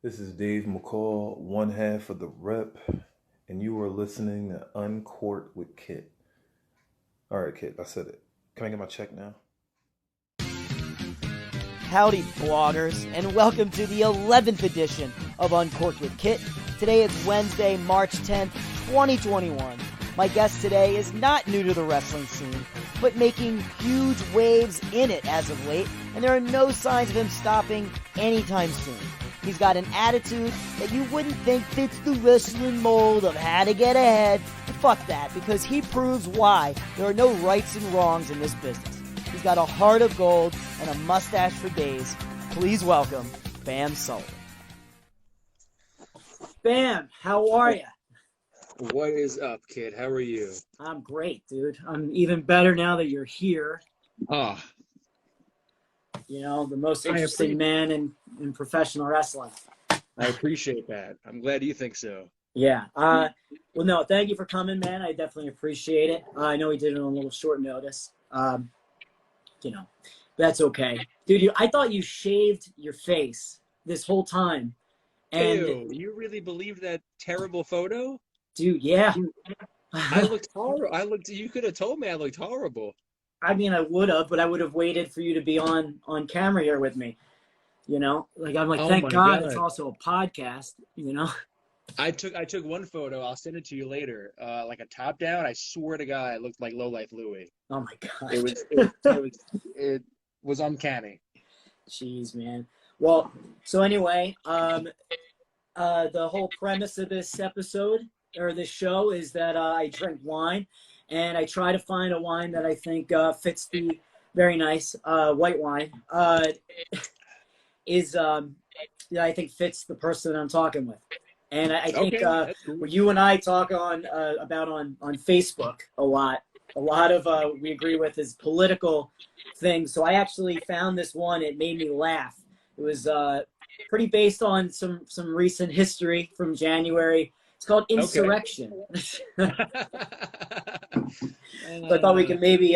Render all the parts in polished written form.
This is Dave McCall, one half of the Rep, and you are listening to Uncorked with Kit. All right, Kit, I said it. Can I get my check now? Howdy, bloggers, and welcome to the 11th edition of Uncorked with Kit. Today is Wednesday, March 10th, 2021. My guest today is not new to the wrestling scene, but making huge waves in it as of late, and there are no signs of him stopping anytime soon. He's got an attitude that you wouldn't think fits the wrestling mold of how to get ahead. But fuck that, because he proves why there are no rights and wrongs in this business. He's got a heart of gold and a mustache for days. Please welcome Bam Sullivan. Bam, how are you? What is up, kid? How are you? I'm great, dude. I'm even better now that you're here. Ah, You know, the most interesting man in professional wrestling. I appreciate that. I'm glad you think so. Yeah. Well, no, thank you for coming, man. I definitely appreciate it. I know we did it on a little short notice. You know, that's okay. Dude, I thought you shaved your face this whole time. And Ew, you really believe that terrible photo? dude, yeah. I looked horrible. You could have told me I looked horrible. I mean, I would have, but I would have waited for you to be on camera here with me. You know, like I'm like, Oh thank my God God. it's also a podcast. You know, I took one photo. I'll send it to you later. Like a top down. I swear to God, I looked like low life Louis. oh my God, It was uncanny. jeez, man. Well, so anyway, the whole premise of this episode or this show is that I drink wine, and I try to find a wine that I think fits the very nice white wine. That I think fits the person that I'm talking with. And I think Okay, that's cool. what you and I talk on about on Facebook a lot of we agree with is political things. So I actually found this one. It made me laugh. It was pretty based on some recent history from January. It's called Insurrection. So I thought we could maybe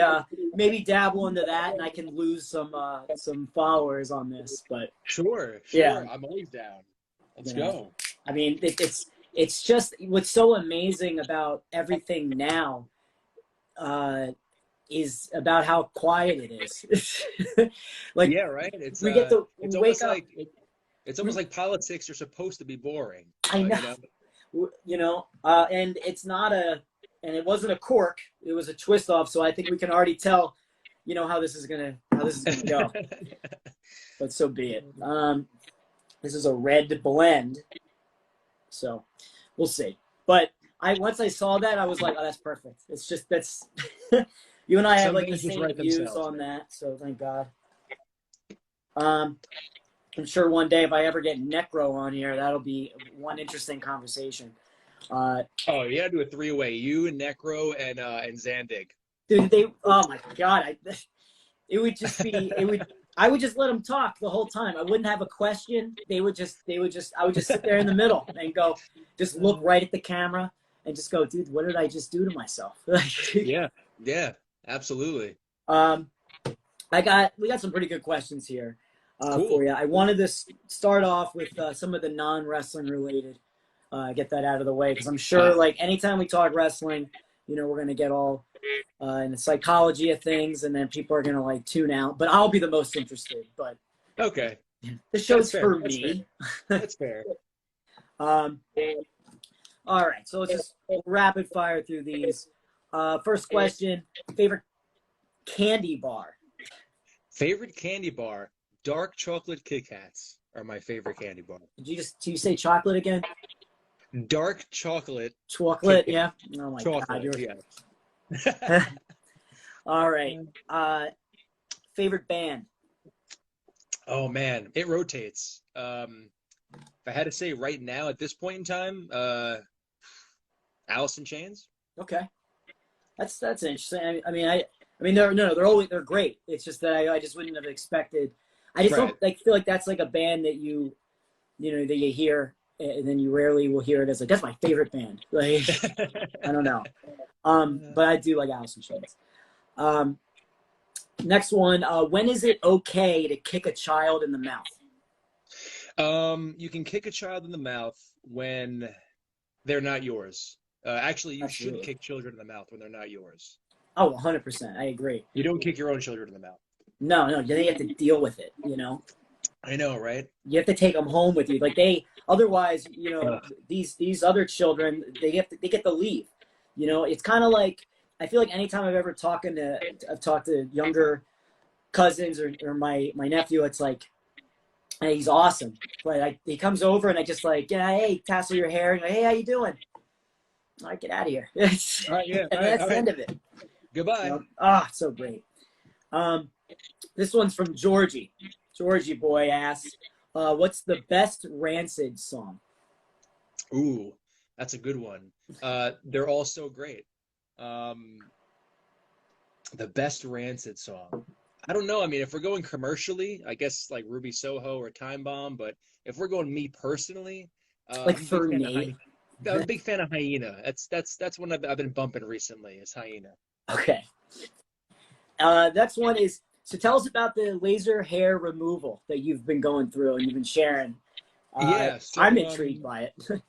dabble into that, and I can lose some followers on this. But Sure. yeah, I'm always down. Let's you know, go. I mean, it's just what's so amazing about everything now is about how quiet it is. Like, Yeah, right. It's we get to it's wake almost up. like it's almost like politics are supposed to be boring. I know, You know? and it's not and it wasn't a cork. It was a twist off. So I think we can already tell, how this is gonna go. But so be it. This is a red blend, so we'll see. But once I saw that, I was like, oh, that's perfect. It's just that's you and I have Some like the things just same write views themselves, on man. that. So thank God. I'm sure one day if I ever get Necro on here, that'll be one interesting conversation. Oh, you gotta do a three-way. You and Necro and Zandig. Dude, oh my God, it would just be, I would just let them talk the whole time. I wouldn't have a question. I would just sit there in the middle and go, just look right at the camera and just go, dude, what did I just do to myself? Yeah, absolutely. We got some pretty good questions here Cool. for you. I wanted to start off with some of the non-wrestling related, get that out of the way, because I'm sure like anytime we talk wrestling, we're going to get all in the psychology of things, and then people are going to like tune out, but I'll be the most interested. But Okay. the show's That's for fair. me. That's fair. All right, so let's just rapid fire through these. First question: favorite candy bar? Favorite candy bar? Dark chocolate Kit Kats are my favorite candy bar. Did you say chocolate again? Dark chocolate. Chocolate, Kit yeah. Kat. Oh my Chocolate, God, yeah. All right. Favorite band? Oh man, it rotates. If I had to say right now at this point in time, Alice in Chains. Okay, that's interesting. They're great. It's just that I just wouldn't have expected. I just don't feel like that's like a band that that you hear and then you rarely will hear it as like that's my favorite band. Like I don't know. But I do like Alice in Chains. Next one. When is it okay to kick a child in the mouth? You can kick a child in the mouth when they're not yours. Actually, you should Absolutely. kick children in the mouth when they're not yours. Oh, 100%. I agree. You don't kick your own children in the mouth. No, they have to deal with it, you know? I know, right? You have to take them home with you. Like otherwise, you know, Ugh. these other children, they get to leave. You know, it's kind of like, I feel like anytime I've talked to younger cousins or my nephew, it's like, hey, he's awesome. But he comes over and I just like, yeah, hey, tassel your hair. And hey, how you doing? All right, get out of here. All right, yeah, And all right, that's all the right. end of it. Goodbye. You know? So great. This one's from Georgie. Georgie boy asks, what's the best Rancid song? Ooh, that's a good one. They're all so great. The best Rancid song. I don't know. I mean, if we're going commercially, I guess like Ruby Soho or Time Bomb. But if we're going me personally, Like I'm a for big fan of me. I'm a big fan of Hyena. That's one I've been bumping recently. Is Hyena. Okay. Next one is, so tell us about the laser hair removal that you've been going through and you've been sharing. Yeah. I'm intrigued by it.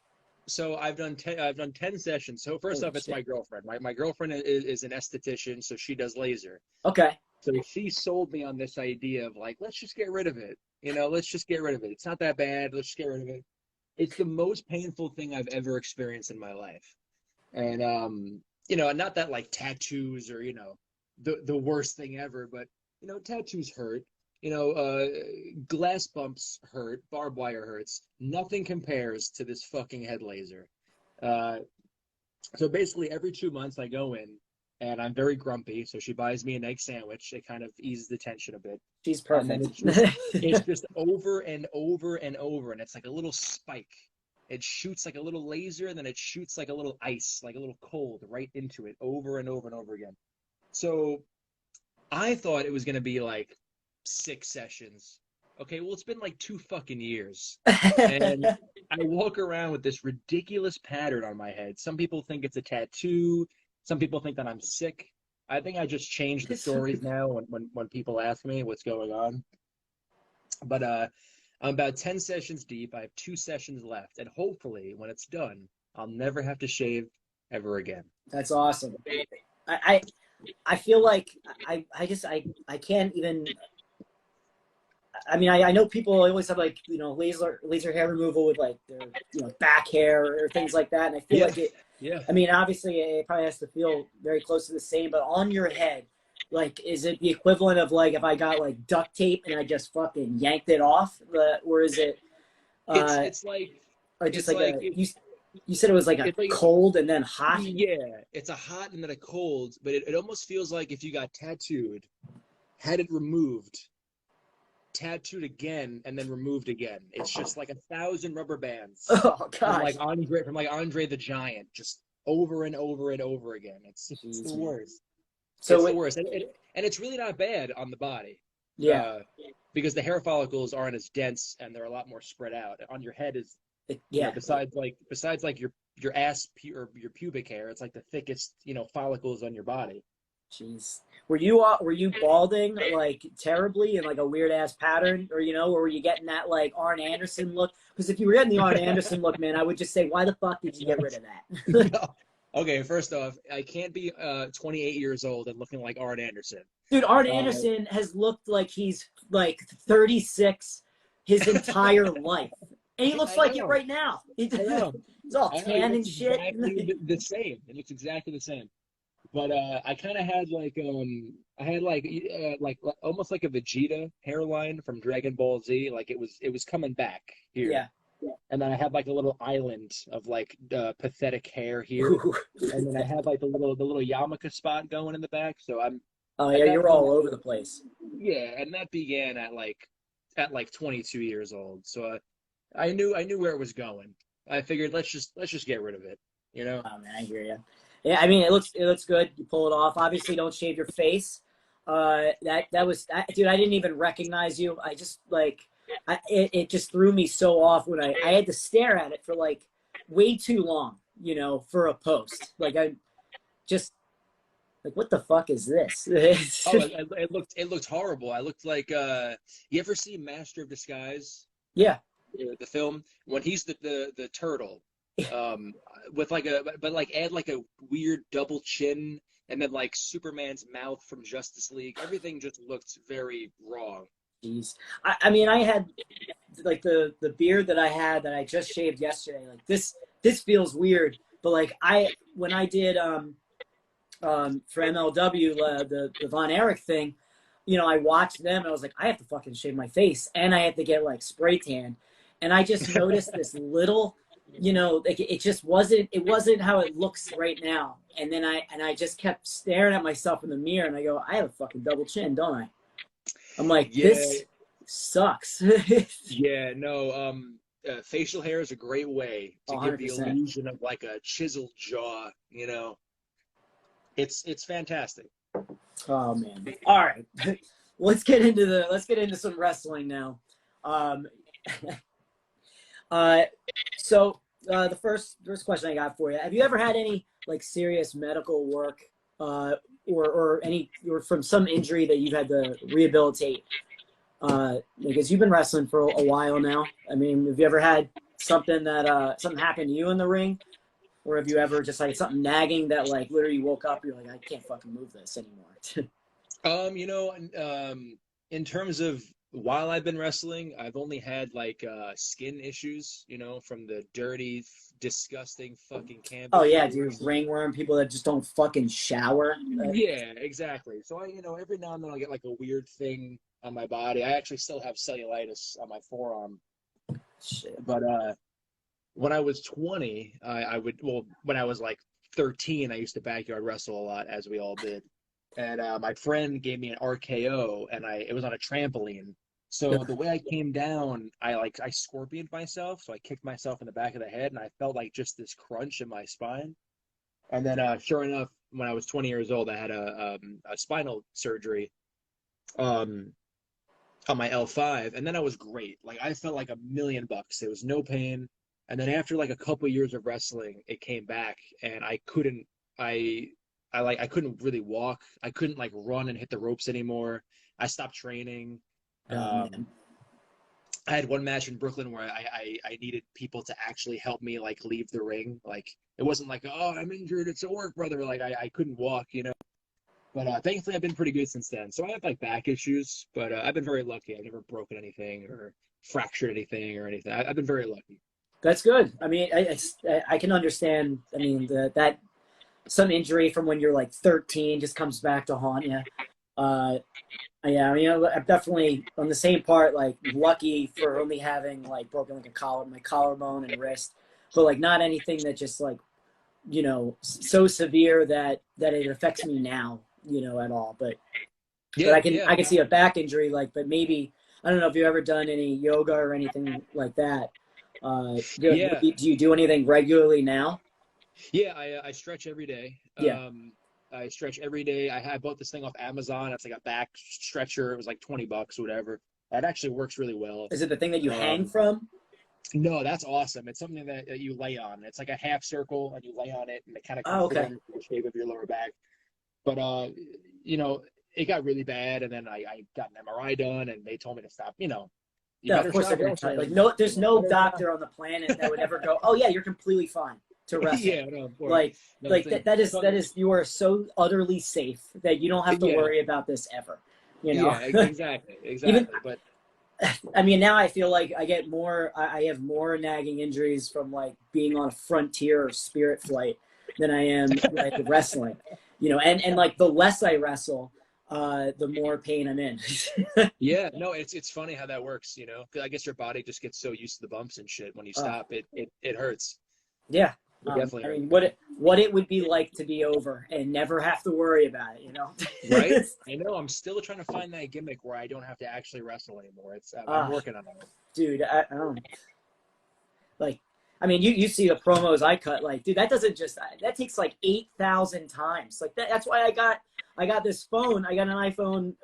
So I've done 10 sessions. So first Holy off, it's shit. my girlfriend. My girlfriend is an esthetician, so she does laser. Okay. So she sold me on this idea of like, let's just get rid of it. You know, let's just get rid of it. It's not that bad. Let's just get rid of it. It's the most painful thing I've ever experienced in my life. And you know, not that like tattoos are, you know, the worst thing ever, but you know, tattoos hurt. You know, glass bumps hurt, barbed wire hurts. Nothing compares to this fucking head laser. Uh, so basically, every 2 months I go in, and I'm very grumpy. So she buys me an egg sandwich. It kind of eases the tension a bit, She's and then perfect. it's just over and over and over, and it's like a little spike. It shoots like a little laser, and then it shoots like a little ice, like a little cold, right into it, over and over and over again. So I thought it was gonna be like 6 sessions. Okay, well, it's been like 2 fucking years. And I walk around with this ridiculous pattern on my head. Some people think it's a tattoo. Some people think that I'm sick. I think I just change the stories now when people ask me what's going on. But I'm about 10 sessions deep. I have 2 sessions left. And hopefully, when it's done, I'll never have to shave ever again. That's awesome. I feel like I can't even. I mean, I know people always have like, you know, laser hair removal with like their, you know, back hair or things like that, and I feel Yeah, like it. yeah. I mean, obviously, it probably has to feel very close to the same, but on your head, like, is it the equivalent of like if I got like duct tape and I just fucking yanked it off, or is it, It's like or just it's like like a you said it was like a it's like cold and then hot? yeah, it's a hot and then a cold, but it almost feels like if you got tattooed, had it removed, tattooed again, and then removed again. It's just like 1,000 rubber bands Oh from gosh, like Andre the Giant, just over and over and over again. It's jeez, the man. worst. So It's the worst, and it's really not bad on the body, yeah, uh, because the hair follicles aren't as dense and they're a lot more spread out. On your head is, you know, yeah. besides like your or your pubic hair, it's like the thickest, you know, follicles on your body. Jeez. Were you balding like terribly in like a weird ass pattern, or you know, or were you getting that like Arn Anderson look? Because if you were getting the Arn Anderson look, man, I would just say, why the fuck did you get rid of that? Okay, first off, I can't be 28 years old and looking like Art Anderson. Dude, Arn Uh, Anderson has looked like he's like 36 his entire life, and he looks I like it know, right now. I know, He's all I know. He tan and looks shit. exactly the same. It looks exactly the same. But I kind of had like I had like almost like a Vegeta hairline from Dragon Ball Z. Like it was coming back here, Yeah. and then I had like a little island of like pathetic hair here, Ooh. and then I had like the little yarmulke spot going in the back. So Oh at yeah, that you're point, all over the place. yeah, and that began at like 22 years old. So I knew where it was going. I figured let's just get rid of it, you know? Oh man, I hear you. Yeah, I mean, it looks good. You pull it off. Obviously, don't shave your face. Dude. I didn't even recognize you. I just like, it just threw me so off when I had to stare at it for like way too long. You know, for a post. Like I just like, what the fuck is this? Oh, it looked horrible. I looked like you ever see Master of Disguise? Yeah. the film when he's the turtle, with like add like a weird double chin and then like Superman's mouth from Justice League. Everything just looked very wrong. Jeez. I mean, I had like the beard that I had that I just shaved yesterday. Like this feels weird, but like when I did for MLW the Von Erich thing, you know, I watched them and I was like, I have to fucking shave my face and I have to get like spray tan, and I just noticed this little, you know, like it just wasn't how it looks right now. And then I just kept staring at myself in the mirror and I go, I have a fucking double chin, don't I? I'm like, this sucks. Yeah, no, facial hair is a great way to 100%. give the illusion of like a chiseled jaw, you know. It's fantastic. Oh man. All right. let's get into some wrestling now. So the first question I got for you, have you ever had any like serious medical work or from some injury that you've had to rehabilitate? Because you've been wrestling for a while now. I mean, have you ever had something happened to you in the ring? Or have you ever just like something nagging that like literally you woke up, you're like, I can't fucking move this anymore? You know, in terms of while I've been wrestling, I've only had like skin issues, you know, from the dirty, disgusting fucking campus. Oh yeah, dude, ringworm, people that just don't fucking shower. Yeah, exactly. So you know, every now and then I'll get like a weird thing on my body. I actually still have cellulitis on my forearm. Shit. But when I was 20, when I was like 13, I used to backyard wrestle a lot, as we all did. And my friend gave me an RKO, and it was on a trampoline. So the way I came down, I scorpioned myself. So I kicked myself in the back of the head, and I felt like just this crunch in my spine. And then, sure enough, when I was 20 years old, I had a spinal surgery on my L5, and then I was great. Like I felt like $1,000,000. There was no pain. And then after like a couple of years of wrestling, it came back, and I couldn't really walk. I couldn't like run and hit the ropes anymore. I stopped training. I had one match in Brooklyn where I needed people to actually help me like leave the ring. Like it wasn't like, oh, I'm injured, it's at work, brother. Like I couldn't walk, you know. But thankfully I've been pretty good since then. So I have like back issues, but I've been very lucky. I've never broken anything or fractured anything or anything. I've been very lucky. That's good. I mean, I can understand. I mean, that some injury from when you're like 13 just comes back to haunt you. Yeah, I mean, I'm definitely on the same part. Like, lucky for only having like broken like my collarbone and wrist, but like not anything that just like, you know, so severe that it affects me now, you know, at all. But I can see a back injury, like, but maybe I don't know if you've ever done any yoga or anything like that. Do you do anything regularly now? Yeah, I stretch every day. Yeah. I stretch every day. I bought this thing off Amazon. It's like a back stretcher. It was like $20 or whatever. It actually works really well. Is it the thing that you hang from? No, that's awesome. It's something that you lay on. It's like a half circle, and you lay on it, and it kind of conforms to the shape of your lower back. But you know, it got really bad, and then I got an MRI done, and they told me to stop. You know. Yeah, of course they're going to tell you. Like, no, there's no doctor on the planet that would ever go, oh yeah, you're completely fine to wrestle. Yeah, no, of course. That is you are so utterly safe that you don't have to worry about this ever. You know? Yeah, exactly. But I mean, now I feel like I have more nagging injuries from like being on a Frontier or Spirit flight than I am like wrestling. You know, and like the less I wrestle, the more pain I'm in. Yeah, no, it's funny how that works, you know. 'Cause I guess your body just gets so used to the bumps and shit. When you stop, it hurts. Yeah, definitely. I mean, what it would be like to be over and never have to worry about it, you know? Right? I know. I'm still trying to find that gimmick where I don't have to actually wrestle anymore. I'm working on it. Dude, I don't. Like, I mean, you see the promos I cut. Like, dude, that takes like 8,000 times. Like that's why I got this phone. I got an iPhone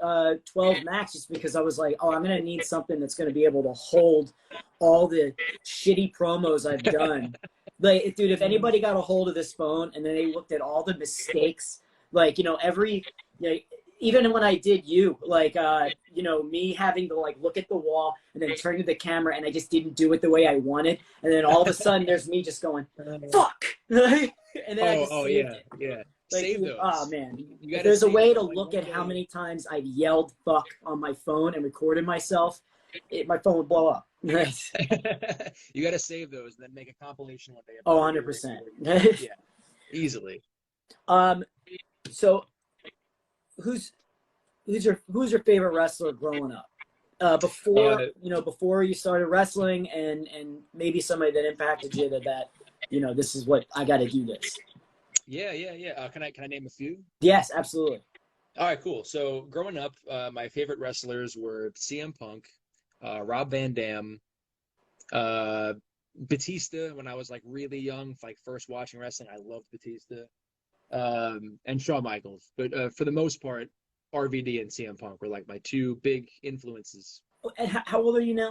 12 Max just because I was like, oh, I'm gonna need something that's gonna be able to hold all the shitty promos I've done. Like, dude, if anybody got a hold of this phone and then they looked at all the mistakes, like, you know, even when I did you, like, you know, me having to like look at the wall and then turn to the camera and I just didn't do it the way I wanted. And then all of a sudden there's me just going, fuck. And then I just saved yeah, it. yeah. Like, Save those. oh man. You If gotta there's a save way to them, like, look one at how day. many times I've yelled fuck on my phone and recorded myself, my phone would blow up. You got to save those and then make a compilation one day. Oh, About 100%. Yeah, easily. So who's your favorite wrestler growing up? Before you started wrestling, and maybe somebody that impacted you that you know, this is what I got to do this. Yeah. Can I name a few? Yes, absolutely. All right, cool. So growing up, my favorite wrestlers were CM Punk, Rob Van Dam, Batista. When I was like really young, like first watching wrestling, I loved Batista, and Shawn Michaels. But for the most part, RVD and CM Punk were like my two big influences. And how old are you now?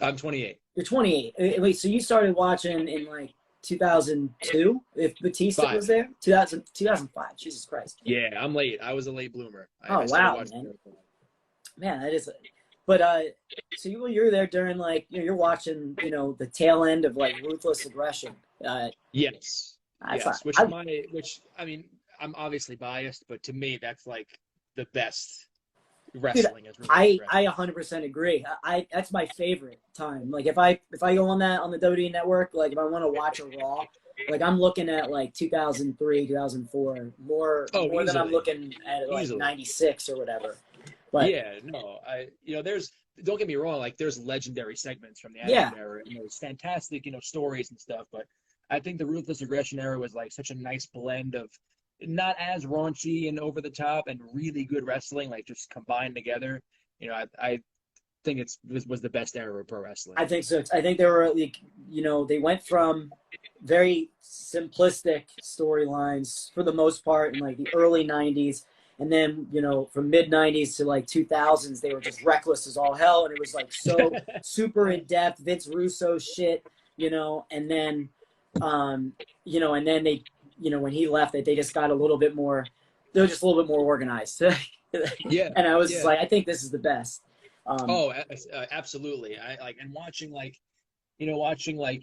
I'm 28. You're 28. Wait, so you started watching in like 2002? If Batista was there, 2005. Jesus Christ. Yeah, I'm late. I was a late bloomer. Oh, wow, man. Man, that is. But so you're there during like you're watching, you know, the tail end of like Ruthless Aggression. Yes. Yes. Which I mean, I'm obviously biased, but to me, that's like the best wrestling. Dude, I 100% agree. That's my favorite time. Like if I go on the WWE Network, like if I want to watch a Raw, like I'm looking at like 2003, 2004 more than I'm looking at like 96 or whatever. But yeah, no, don't get me wrong, like there's legendary segments from the Attitude Era, you know, it's fantastic, you know, stories and stuff, but I think the Ruthless Aggression Era was like such a nice blend of not as raunchy and over the top and really good wrestling, like just combined together. You know, I think it was the best era of pro wrestling. I think so. I think they were like, you know, they went from very simplistic storylines for the most part in like the early 90s. And then, you know, from mid 90s to like 2000s, they were just reckless as all hell. And it was like so super in depth, Vince Russo shit, you know, and then, you know, and then they, you know, when he left, they just got a little bit more, they were just a little bit more organized. Yeah. And I was just like, I think this is the best. Absolutely. I like, and watching like, you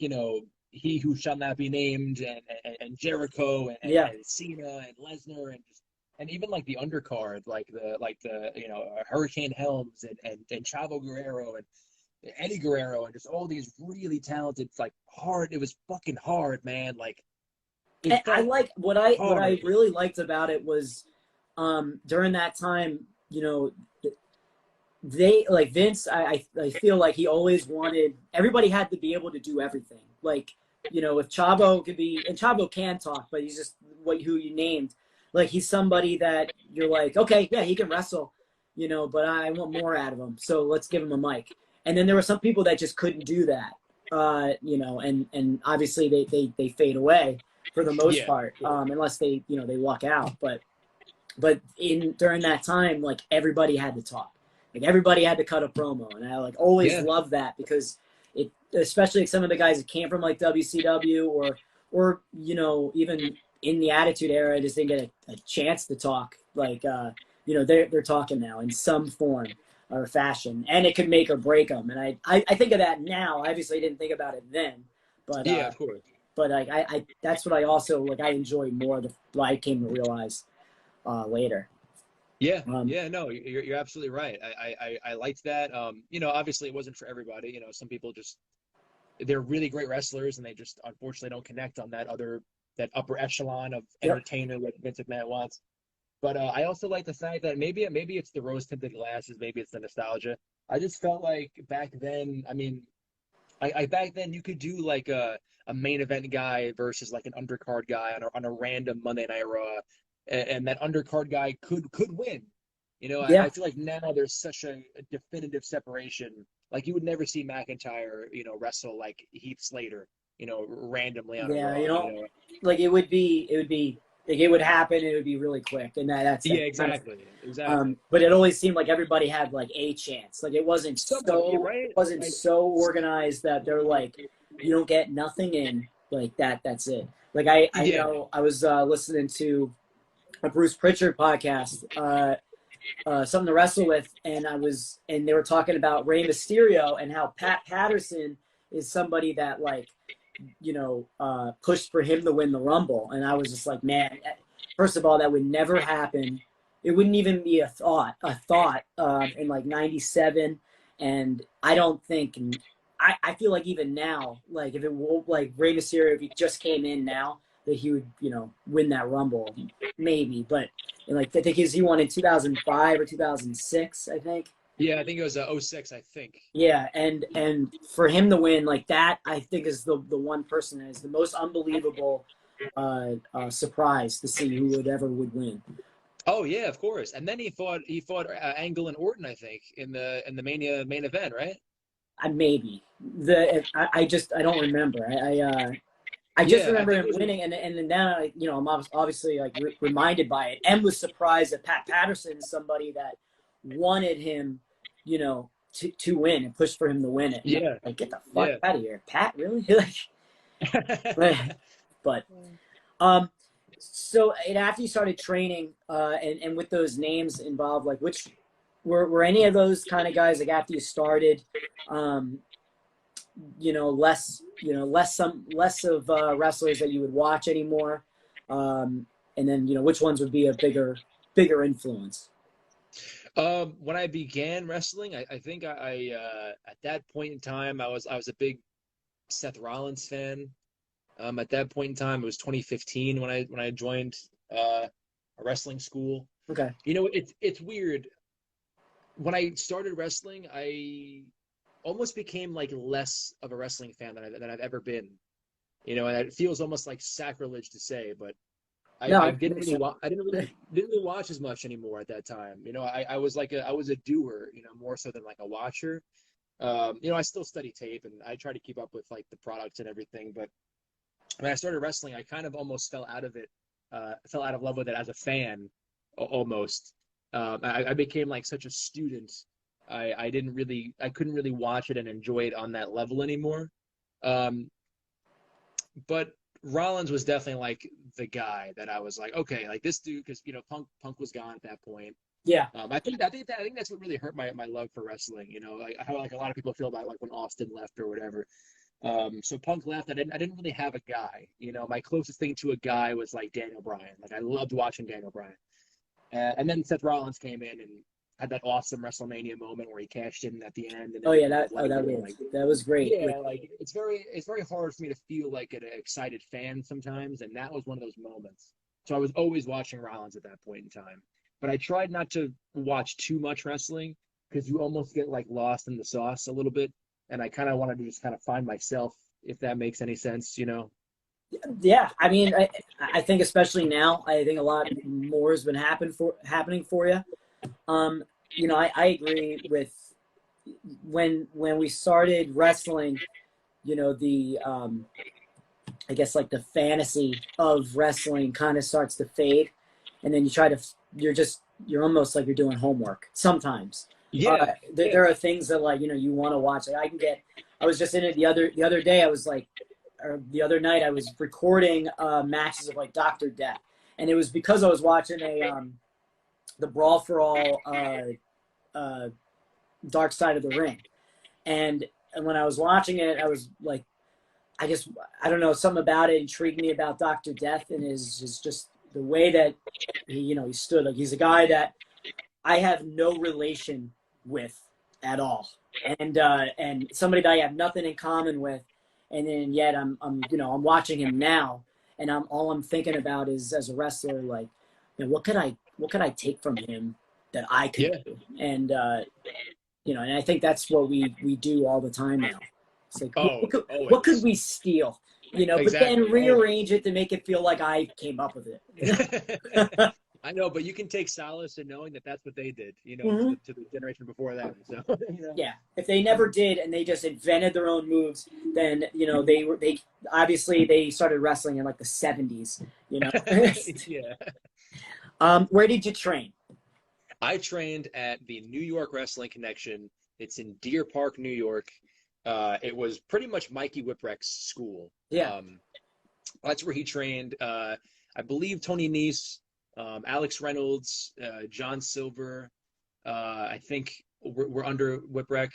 know, He Who Shall Not Be Named and Jericho and Cena and Lesnar and even like the undercard, like the you know, Hurricane Helms and Chavo Guerrero and Eddie Guerrero and just all these really talented, like hard. It was fucking hard, man. Like, I like what I really liked about it was during that time, you know, they like Vince. I feel like he always wanted everybody had to be able to do everything. Like, you know, if Chavo could be, and Chavo can talk, but he's just who you named. Like he's somebody that you're like, okay, yeah, he can wrestle, you know, but I want more out of him. So let's give him a mic. And then there were some people that just couldn't do that, you know, and obviously they fade away for the most part, unless they, you know, they walk out. But during that time, like everybody had to talk, like everybody had to cut a promo, and I like always loved that because it, especially like some of the guys that came from like WCW or you know, even in the Attitude Era, just didn't get a chance to talk. Like you know, they're talking now in some form or fashion, and it could make or break them. And I think of that now. Obviously, I didn't think about it then, but of course. But like I that's what I also like. I enjoy more. What I came to realize later. Yeah, no, you're absolutely right. I liked that. You know, obviously it wasn't for everybody. You know, some people they're really great wrestlers and they just unfortunately don't connect on that upper echelon of entertainer that Vince McMahon wants. But I also like the fact that maybe it's the rose-tinted glasses, maybe it's the nostalgia. I just felt like back then, I mean, back then you could do like a main event guy versus like an undercard guy on a random Monday Night Raw, and that undercard guy could win. You know, I feel like now there's such a definitive separation. Like you would never see McIntyre, you know, wrestle like Heath Slater, you know, randomly on a Raw. You know, like it would happen. It would be really quick, and that's exactly. But it always seemed like everybody had like a chance. Like it wasn't so organized that they're like, you don't get nothing in like that. That's it. Like I know I was listening to a Bruce Pritchard podcast, something to wrestle with, and they were talking about Rey Mysterio and how Pat Patterson is somebody that like, pushed for him to win the Rumble, and I was just like, man, first of all, that would never happen. It wouldn't even be a thought in like '97, and I don't think. I feel like even now, like if it were like Rey Mysterio, if he just came in now, that he would, win that Rumble, maybe. But like I think he won in 2005 or 2006, I think. Yeah, I think it was 06, I think. Yeah, and for him to win like that, I think is the one person that is the most unbelievable surprise to see who would win. Oh yeah, of course. And then he fought Angle and Orton, I think, in the Mania main event, right? Maybe I don't remember. I just remember him winning, and then I'm obviously like reminded by it, and was surprised that Pat Patterson is somebody that wanted him, to win and pushed for him to win it. Yeah, like get the fuck out of here, Pat. Really? but so after you started training, and with those names involved, like which were any of those kind of guys like after you started, less of wrestlers that you would watch anymore, and then which ones would be a bigger influence? When I began wrestling, I think I at that point in time I was a big Seth Rollins fan. At that point in time, it was 2015 when I joined a wrestling school. Okay. It's weird. When I started wrestling, I almost became like less of a wrestling fan than I've ever been. And it feels almost like sacrilege to say, but I didn't really watch as much anymore at that time. I was a doer, more so than like a watcher. I still study tape and I try to keep up with like the products and everything, but when I started wrestling, I kind of almost fell out of love with it as a fan, almost. I became like such a student. I couldn't really watch it and enjoy it on that level anymore. But Rollins was definitely like the guy that I was like, okay, like this dude, because Punk was gone at that point. Yeah. I think that's what really hurt my love for wrestling. Like how like a lot of people feel about like when Austin left or whatever. So Punk left. I didn't really have a guy. My closest thing to a guy was like Daniel Bryan. Like I loved watching Daniel Bryan. And then Seth Rollins came in and had that awesome WrestleMania moment where he cashed in at the end. And that was great. Yeah, like it's very hard for me to feel like an excited fan sometimes, and that was one of those moments. So I was always watching Rollins at that point in time, but I tried not to watch too much wrestling because you almost get like lost in the sauce a little bit, and I kind of wanted to just kind of find myself, if that makes any sense, Yeah, I mean, I think especially now, I think a lot more has been happening for you. I agree with when we started wrestling, the I guess like the fantasy of wrestling kind of starts to fade, and then you're almost like you're doing homework sometimes. Yeah, there are things that like you want to watch. Like I was just in it the other day. I was like, or the other night I was recording matches of like Dr. Death, and it was because I was watching the Brawl for All Dark Side of the Ring, and when I was watching it, I was like, I don't know, something about it intrigued me about Dr. Death and his just the way that he stood. Like he's a guy that I have no relation with at all, and somebody that I have nothing in common with, and then yet I'm watching him now, and all I'm thinking about is as a wrestler, like, what could I take from him that I could do, and and I think that's what we do all the time now. It's like, what could we steal? Exactly. But then rearrange it to make it feel like I came up with it. I know, but you can take solace in knowing that that's what they did, mm-hmm. to the generation before them. So, Yeah, if they never did and they just invented their own moves, then they obviously they started wrestling in like the 70s. Yeah. Where did you train? I trained at the New York Wrestling Connection. It's in Deer Park, New York. It was pretty much Mikey Whipwreck's school. Yeah. That's where he trained. I believe Tony Nese Alex Reynolds, John Silver, I think we're under Whipwreck,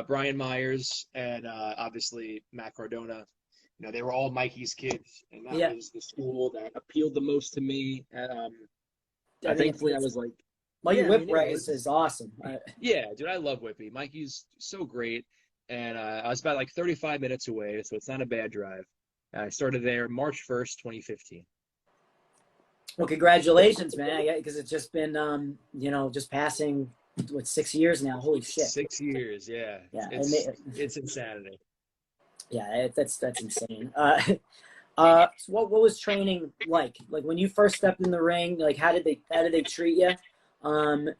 Brian Myers, and obviously Matt Cardona. You know, they were all Mikey's kids, and that was the school that appealed the most to me. Thankfully, I was like, Mikey Whipwreck is awesome. Yeah, dude, I love Whippy. Mikey's so great, and I was about like 35 minutes away, so it's not a bad drive. I started there March 1st, 2015. Well, congratulations, man, because it's just been, just passing, 6 years now? Holy shit. 6 years, yeah. It's insanity. Yeah, that's insane. So what was training like? Like when you first stepped in the ring, like how did they treat you? And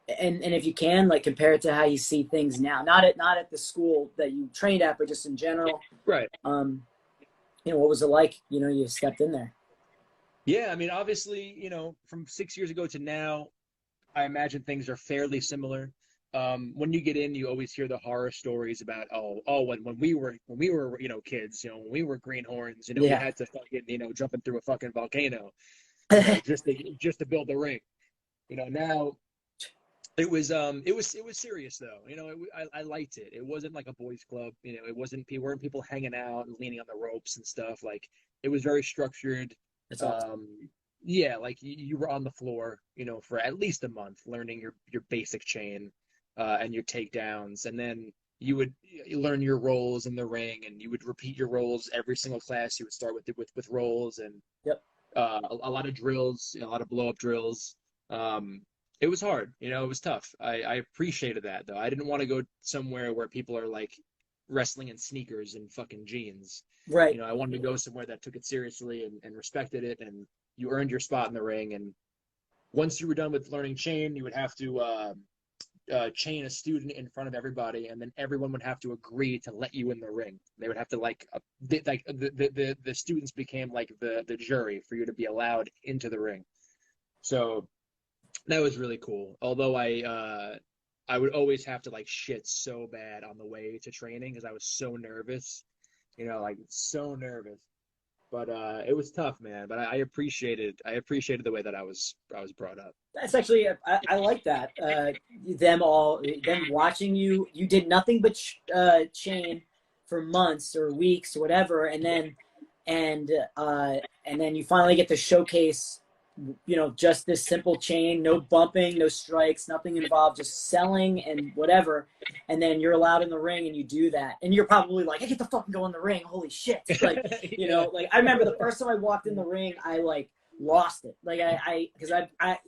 if you can, like compare it to how you see things now, not at the school that you trained at, but just in general. Right. What was it like? You stepped in there. Yeah, I mean, obviously, from 6 years ago to now, I imagine things are fairly similar. When you get in, you always hear the horror stories about when we were kids, when we were greenhorns, we had to fucking jumping through a fucking volcano, just to build the ring. Now it was serious though. I liked it. It wasn't like a boys club. It weren't people hanging out and leaning on the ropes and stuff. Like it was very structured. That's awesome. Yeah, like you were on the floor, for at least a month, learning your basic chain. And your takedowns, and then you learn your roles in the ring, and you would repeat your roles every single class. You would start with roles, and a lot of drills, a lot of blow up drills. It was hard, it was tough. I appreciated that though. I didn't want to go somewhere where people are like wrestling in sneakers and fucking jeans. Right. I wanted to go somewhere that took it seriously and respected it, and you earned your spot in the ring. And once you were done with learning chain, you would have to chain a student in front of everybody, and then everyone would have to agree to let you in the ring. They would have to the students became like the jury for you to be allowed into the ring. So that was really cool. Although I would always have to like shit so bad on the way to training because I was so nervous, so nervous. But it was tough, man. But I appreciated the way that I was brought up. That's actually I like that. Them watching you. You did nothing but chain for months or weeks or whatever, and then you finally get to showcase. Just this simple chain, no bumping, no strikes, nothing involved, just selling and whatever. And then you're allowed in the ring and you do that. And you're probably like, I get to fucking go in the ring. Holy shit. Like, like I remember the first time I walked in the ring, I like lost it. Like because I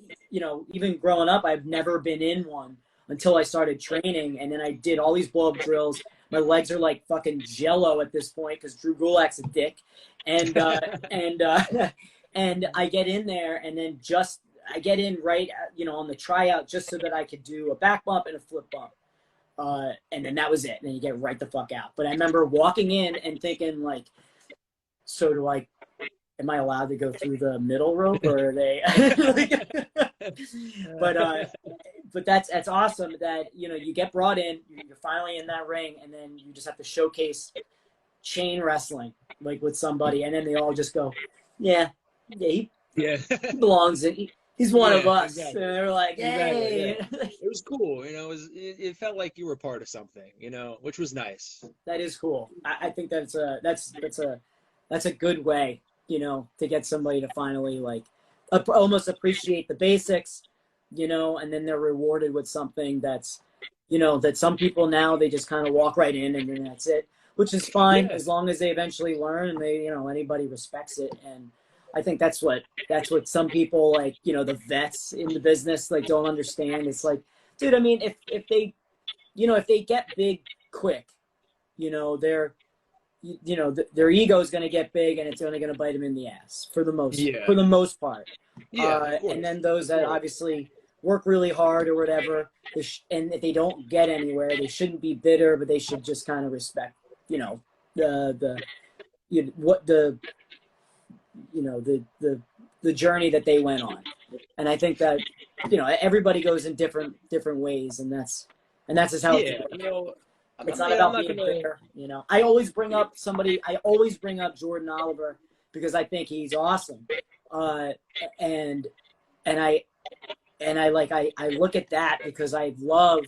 even growing up, I've never been in one until I started training. And then I did all these blow up drills. My legs are like fucking jello at this point because Drew Gulak's a dick. And, and I get in there, and then I get in right, on the tryout just so that I could do a back bump and a flip bump. And then that was it. And then you get right the fuck out. But I remember walking in and thinking, like, so am I allowed to go through the middle rope, or are they? But that's awesome that, you get brought in, you're finally in that ring, and then you just have to showcase chain wrestling, like with somebody. And then they all just go, he belongs in. He's one of us. Exactly. And they're like, hey. Exactly, yeah. It was cool. It felt like you were part of something, which was nice. That is cool. I think that's a good way, to get somebody to finally like almost appreciate the basics, and then they're rewarded with something that's, that some people now they just kind of walk right in and then that's it, which is fine as long as they eventually learn and they, anybody respects it. And I think that's what some people like, the vets in the business like don't understand. It's like, dude, I mean, if they get big quick, their ego is going to get big and it's only going to bite them in the ass for the most part. Yeah. And then those that obviously work really hard or whatever, and if they don't get anywhere, they shouldn't be bitter, but they should just kind of respect, the journey that they went on. And I think that, everybody goes in different ways, and that's just how it's not about being bitter. I always bring up Jordan Oliver because I think he's awesome. uh, and and I look at that because I love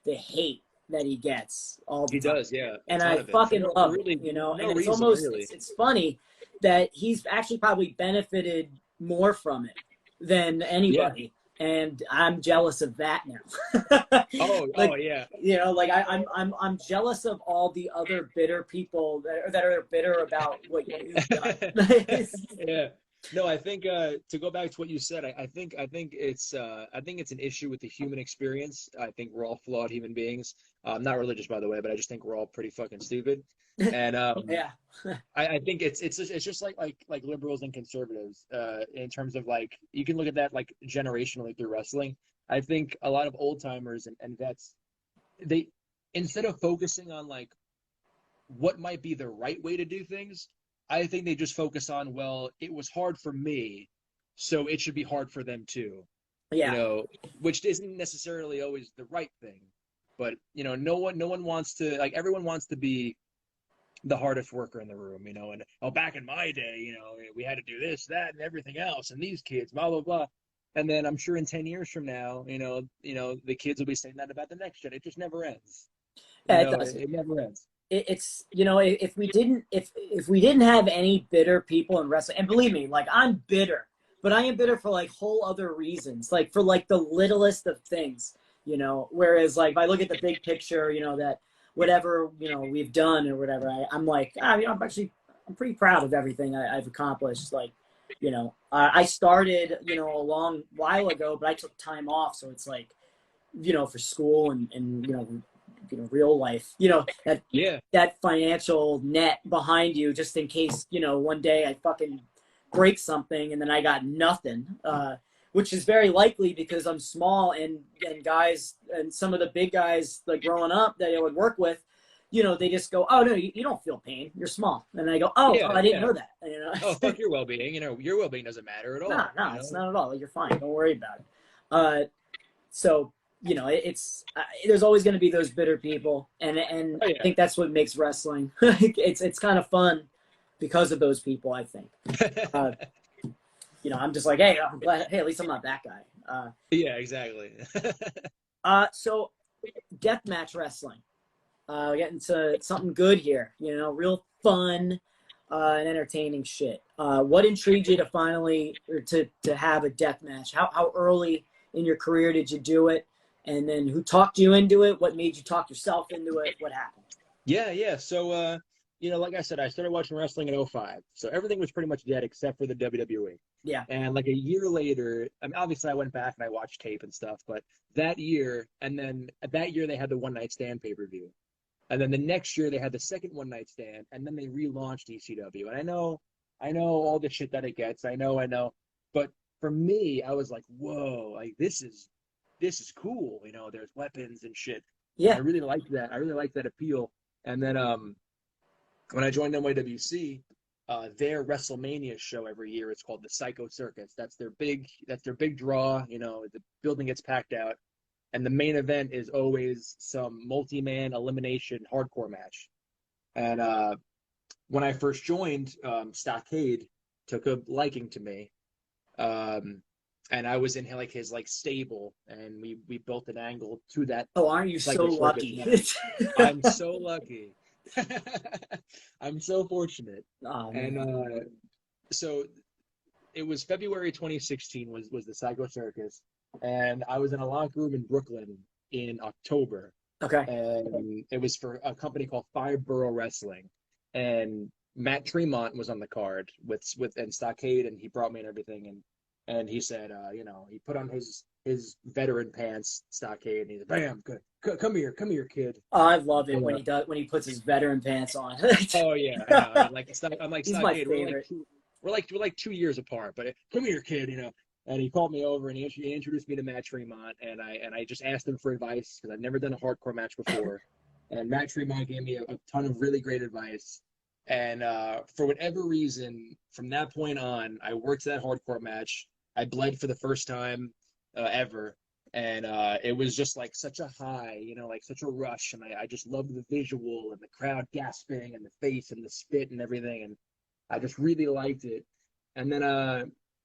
the hate that he gets all the He time, does, yeah, a and ton I of it. For fucking love really it, you know. no And it's reason, almost really. it's funny that he's actually probably benefited more from it than Yeah. anybody, and I'm jealous of that now. Oh, Like, yeah. you know, like I'm jealous of all the other bitter people that are bitter about what you've done. Yeah. No, I think to go back to what you said, I think it's an issue with the human experience. I think we're all flawed human beings. I'm not religious, by the way, but I just think we're all pretty fucking stupid. And Yeah, I think it's just like liberals and conservatives in terms of like you can look at that like generationally through wrestling. I think a lot of old timers and vets, they, instead of focusing on like what might be the right way to do things, I think they just focus on, well, it was hard for me, so it should be hard for them too. You yeah, know, which isn't necessarily always the right thing. But, no one wants to, like, everyone wants to be the hardest worker in the room, and oh, back in my day, we had to do this, that, and everything else, and these kids, blah blah blah. And then I'm sure in 10 years from now, the kids will be saying that about the next gen. It just never ends. yeah. It It, does. it never ends. It's if we didn't have any bitter people in wrestling, and believe me, like I'm bitter, but I am bitter for like whole other reasons, like for like the littlest of things, whereas like if I look at the big picture, that whatever we've done or whatever, I'm like, I'm pretty proud of everything I've accomplished. Like, I started a long while ago, but I took time off, so it's like, for school and real life, that Yeah. that financial net behind you, just in case, one day I fucking break something and then I got nothing, which is very likely because I'm small, and guys, and some of the big guys like growing up that I would work with, they just go, oh no, you don't feel pain, you're small. And I go, oh, Yeah, I didn't yeah. know that. Oh, fuck your well-being. Your well-being doesn't matter at No, all. no, it's not at all. Like, you're fine. Don't worry about it. So it's there's always going to be those bitter people, and Oh, I yeah. think that's what makes wrestling. It's kind of fun because of those people. I think. Uh, I'm just like, hey, I'm glad. Hey, at least I'm not that guy. Yeah, exactly. So deathmatch wrestling. Getting to something good here. Real fun and entertaining shit. What intrigued you to finally, or to have a deathmatch? How early in your career did you do it? And then who talked you into it? What made you talk yourself into it? What happened? Yeah. So, like I said, I started watching wrestling in '05. So everything was pretty much dead except for the WWE. Yeah. And like a year later, I mean, obviously I went back and I watched tape and stuff, but that year they had the One Night Stand pay-per-view. And then the next year they had the second One Night Stand, and then they relaunched ECW. And I know all the shit that it gets. I know. But for me, I was like, whoa, like this is cool. There's weapons and shit. And Yeah. I really liked that. I really liked that appeal. And then when I joined NYWC, their WrestleMania show every year, it's called the Psycho Circus. That's their big draw. The building gets packed out. And the main event is always some multi-man elimination hardcore match. And when I first joined, Stockade took a liking to me. And I was in like his like stable, and we built an angle to that. Oh, aren't you so lucky? I'm so lucky. I'm so fortunate. Oh, and so it was February 2016 was the Psycho Circus, and I was in a locker room in Brooklyn in October. Okay. And it was for a company called Five Borough Wrestling, and Matt Tremont was on the card with and Stockade, and he brought me and everything, and he said, he put on his veteran pants, Stockade, and he's like, bam, good, come here, kid. Oh, I love it when he puts his veteran pants on. Oh yeah, I know. I'm like He's Stockade. my favorite. We're like 2 years apart, but come here, kid. And he called me over and he introduced me to Matt Tremont, and I just asked him for advice because I'd never done a hardcore match before, and Matt Tremont gave me a ton of really great advice. And for whatever reason, from that point on, I worked that hardcore match. I bled for the first time ever. And it was just like such a high, like such a rush. And I just loved the visual and the crowd gasping and the face and the spit and everything. And I just really liked it. And then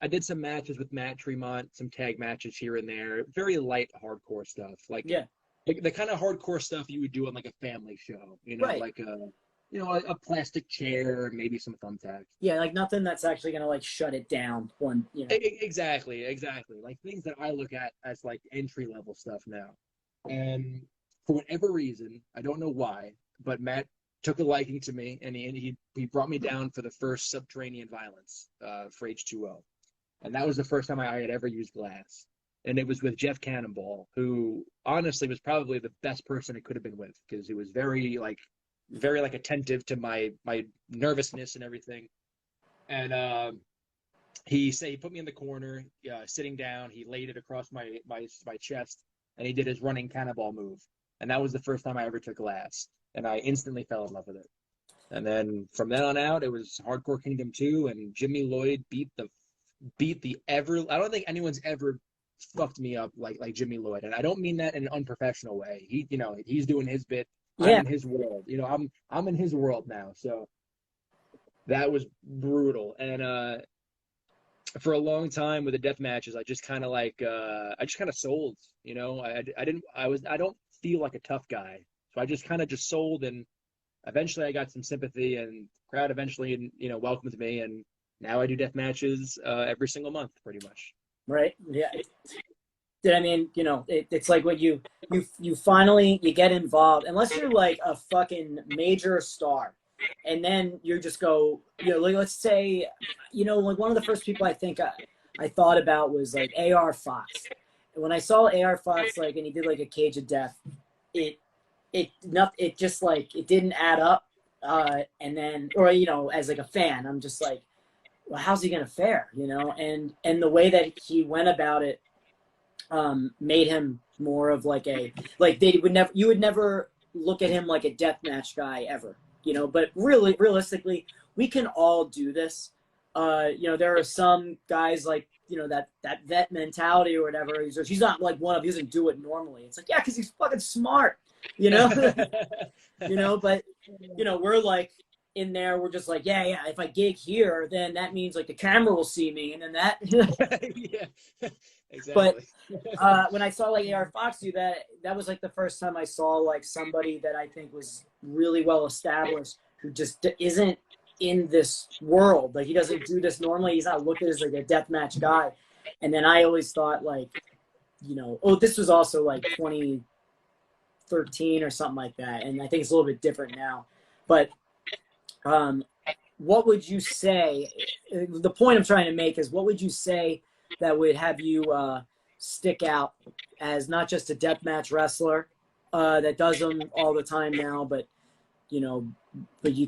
I did some matches with Matt Tremont, some tag matches here and there, very light hardcore stuff, like the kind of hardcore stuff you would do on like a family show, like a plastic chair, maybe some thumbtacks. Yeah, like nothing that's actually gonna like shut it down. Exactly, like things that I look at as like entry level stuff now. And for whatever reason, I don't know why, but Matt took a liking to me, and he brought me down for the first Subterranean Violence for H2O. And that was the first time I had ever used glass. And it was with Jeff Cannonball, who honestly was probably the best person it could have been with, because he was very attentive to my nervousness and everything. And he put me in the corner, sitting down. He laid it across my chest, and he did his running cannonball move. And that was the first time I ever took glass. And I instantly fell in love with it. And then from then on out, it was Hardcore Kingdom 2, and Jimmy Lloyd beat the ever. I don't think anyone's ever fucked me up like Jimmy Lloyd, and I don't mean that in an unprofessional way. He's doing his bit. I'm in his world. I'm in his world now. So that was brutal. And for a long time with the death matches, I just kind of sold. I don't feel like a tough guy, so I just kind of sold, and eventually I got some sympathy, and crowd eventually welcomed me, and now I do death matches every single month, pretty much. Right. Yeah. I mean, it's like when you finally get involved, unless you're like a fucking major star, and then you just go, like, let's say, like one of the first people I think I thought about was like AR Fox. And when I saw AR Fox, like, and he did like a Cage of Death, it just like, it didn't add up. And then, or, as like a fan, I'm just like, well, how's he going to fare, and the way that he went about it made him more of like you would never look at him like a deathmatch guy ever, but really, realistically, we can all do this. There are some guys like, that vet mentality or whatever. He's not like he doesn't do it normally. It's like, yeah, because he's fucking smart, but, we're like, in there, we're just like, yeah, if I gig here, then that means like the camera will see me, and then that. Yeah, exactly. But when I saw like AR Fox do that, that was like the first time I saw like somebody that I think was really well established, who just isn't in this world. Like, he doesn't do this normally. He's not looked at as like a deathmatch guy. And then I always thought like, this was also like 2013 or something like that, and I think it's a little bit different now, but. What would you say? The point I'm trying to make is, what would you say that would have you stick out as not just a deathmatch wrestler that does them all the time now, but but you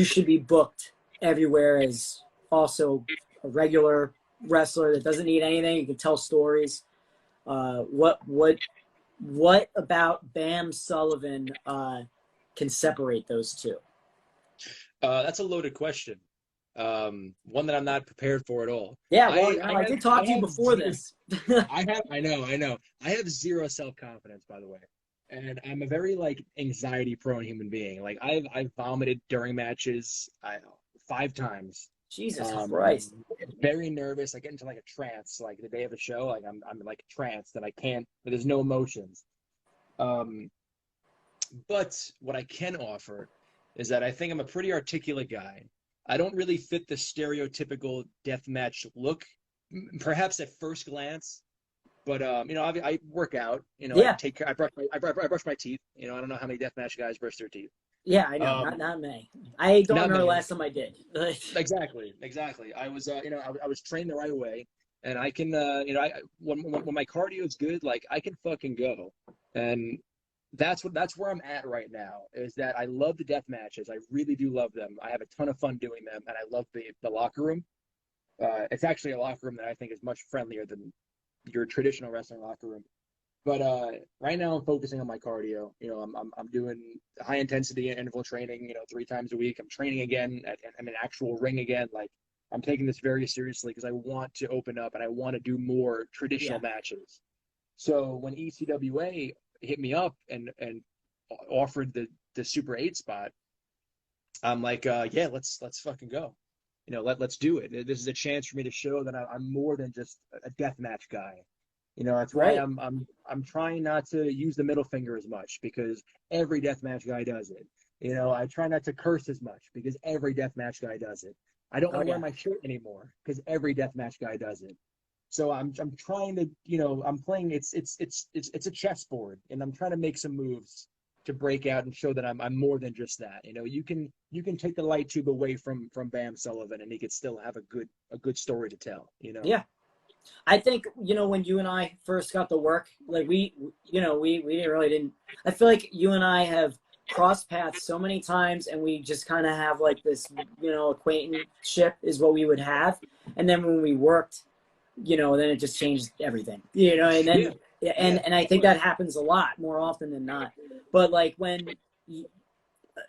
should be booked everywhere as also a regular wrestler that doesn't need anything. You can tell stories. What about Bam Sullivan can separate those two? That's a loaded question. One that I'm not prepared for at all. Yeah, well, I did talk to you before this. I know. I have zero self-confidence, by the way. And I'm a very like anxiety-prone human being. Like I've vomited during matches 5 times. Jesus Christ. Very nervous. I get into like a trance, like the day of the show. Like I'm like tranced and I can't. There's no emotions. But what I can offer is that I think I'm a pretty articulate guy. I don't really fit the stereotypical deathmatch look, perhaps at first glance. But I work out. Yeah. I brush my teeth. I don't know how many deathmatch guys brush their teeth. Yeah, I know. Not me. I don't remember the last time I did. Exactly. I was I was trained the right way, and I can when my cardio is good, like I can fucking go. And that's where I'm at right now, is that I love the death matches. I really do love them. I have a ton of fun doing them, and I love the locker room. It's actually a locker room that I think is much friendlier than your traditional wrestling locker room. But right now I'm focusing on my cardio. I'm doing high intensity interval training, 3 times a week. I'm training again at an actual ring again. Like, I'm taking this very seriously because I want to open up and I want to do more traditional matches. So when ECWA hit me up and offered the Super 8 spot, I'm like, let's fucking go. let's do it. This is a chance for me to show that I'm more than just a deathmatch guy. That's why Right. I'm trying not to use the middle finger as much, because every deathmatch guy does it. I try not to curse as much because every deathmatch guy does it. I don't Oh, want to wear yeah. my shirt anymore because every deathmatch guy does it. So I'm trying to, I'm playing, it's a chessboard, and I'm trying to make some moves to break out and show that I'm more than just that. You can take the light tube away from Bam Sullivan, and he could still have a good story to tell. Yeah. I think, when you and I first got to work, like we didn't, I feel like you and I have crossed paths so many times, and we just kind of have like this, acquaintanceship is what we would have. And then when we worked, then it just changed everything, and then, and I think that happens a lot more often than not. But like and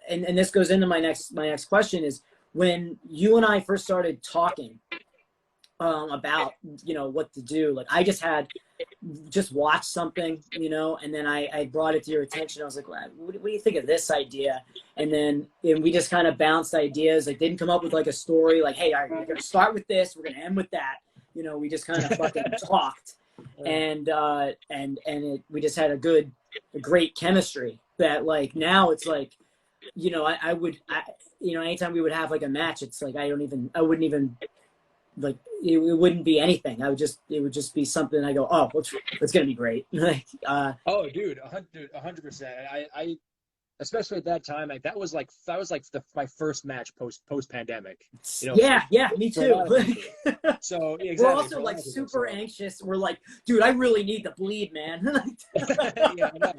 this goes into my next question is, when you and I first started talking, about what to do, like I just watched something, and then I brought it to your attention. I was like, what do you think of this idea? And we just kind of bounced ideas, like didn't come up with like a story like, hey, all right, we're gonna start with this, we're gonna end with that. We just kind of fucking talked, and we just had a great chemistry that, like, now it's like, anytime we would have like a match, it's like I wouldn't even like, it wouldn't be anything. It would just be something I go, oh, it's gonna be great. Like, oh, dude, 100%. I especially at that time, like that was like my first match post pandemic. Yeah, me too. So exactly, we're also like super anxious. We're like, dude, I really need to bleed, man. Yeah, I know.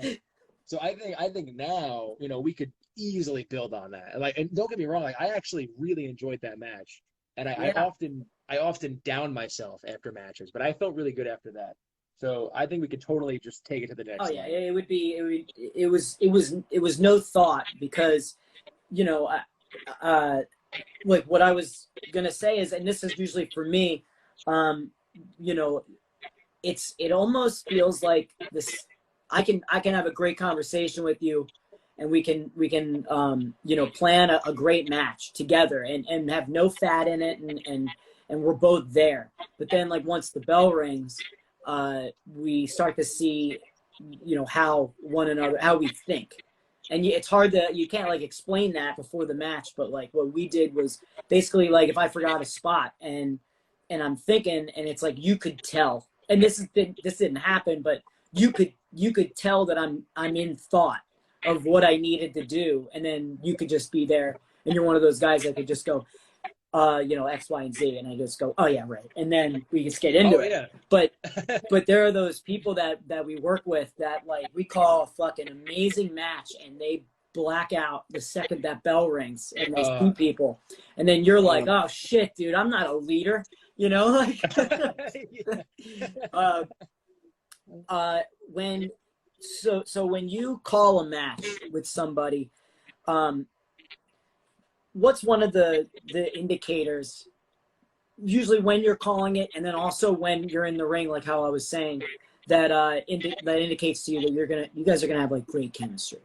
So I think now, we could easily build on that. Like, and don't get me wrong, like I actually really enjoyed that match, and I often down myself after matches, but I felt really good after that. So I think we could totally just take it to the next level. Yeah, it was no thought, because, like what I was gonna say is, and this is usually for me, it almost feels like this. I can have a great conversation with you, and we can plan a great match together, and have no fat in it, and we're both there. But then, like, once the bell rings, we start to see, how we think. And it's hard you can't like explain that before the match, but like what we did was basically, like, if I forgot a spot and I'm thinking, and it's like you could tell, and this didn't happen, but you could tell that I'm in thought of what I needed to do, and then you could just be there, and you're one of those guys that could just go, X, Y, and Z, and I just go, oh yeah, right, and then we just get into it. Yeah. But there are those people that we work with that, like, we call a fucking amazing match, and they black out the second that bell rings, and there's two people, and then you're like, oh shit, dude, I'm not a leader, like. When you call a match with somebody, what's one of the indicators, usually when you're calling it, and then also when you're in the ring, like how I was saying, that that indicates to you that you guys are gonna have like great chemistry?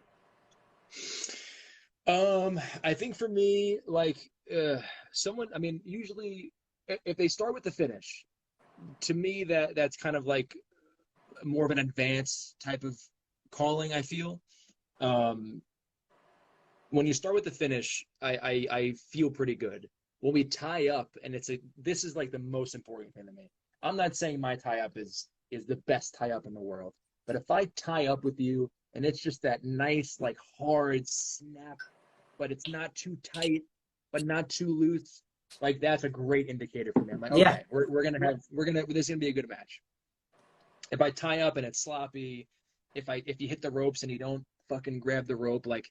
I think for me, like, someone, I mean, usually if they start with the finish, to me that's kind of like more of an advanced type of calling, I feel. When you start with the finish, I feel pretty good. When we tie up, and this is like the most important thing to me. I'm not saying my tie up is the best tie up in the world, but if I tie up with you and it's just that nice, like, hard snap, but it's not too tight, but not too loose, like, that's a great indicator for me. I'm like, okay, Yeah. this is gonna be a good match. If I tie up and it's sloppy, if you hit the ropes and you don't fucking grab the rope, like,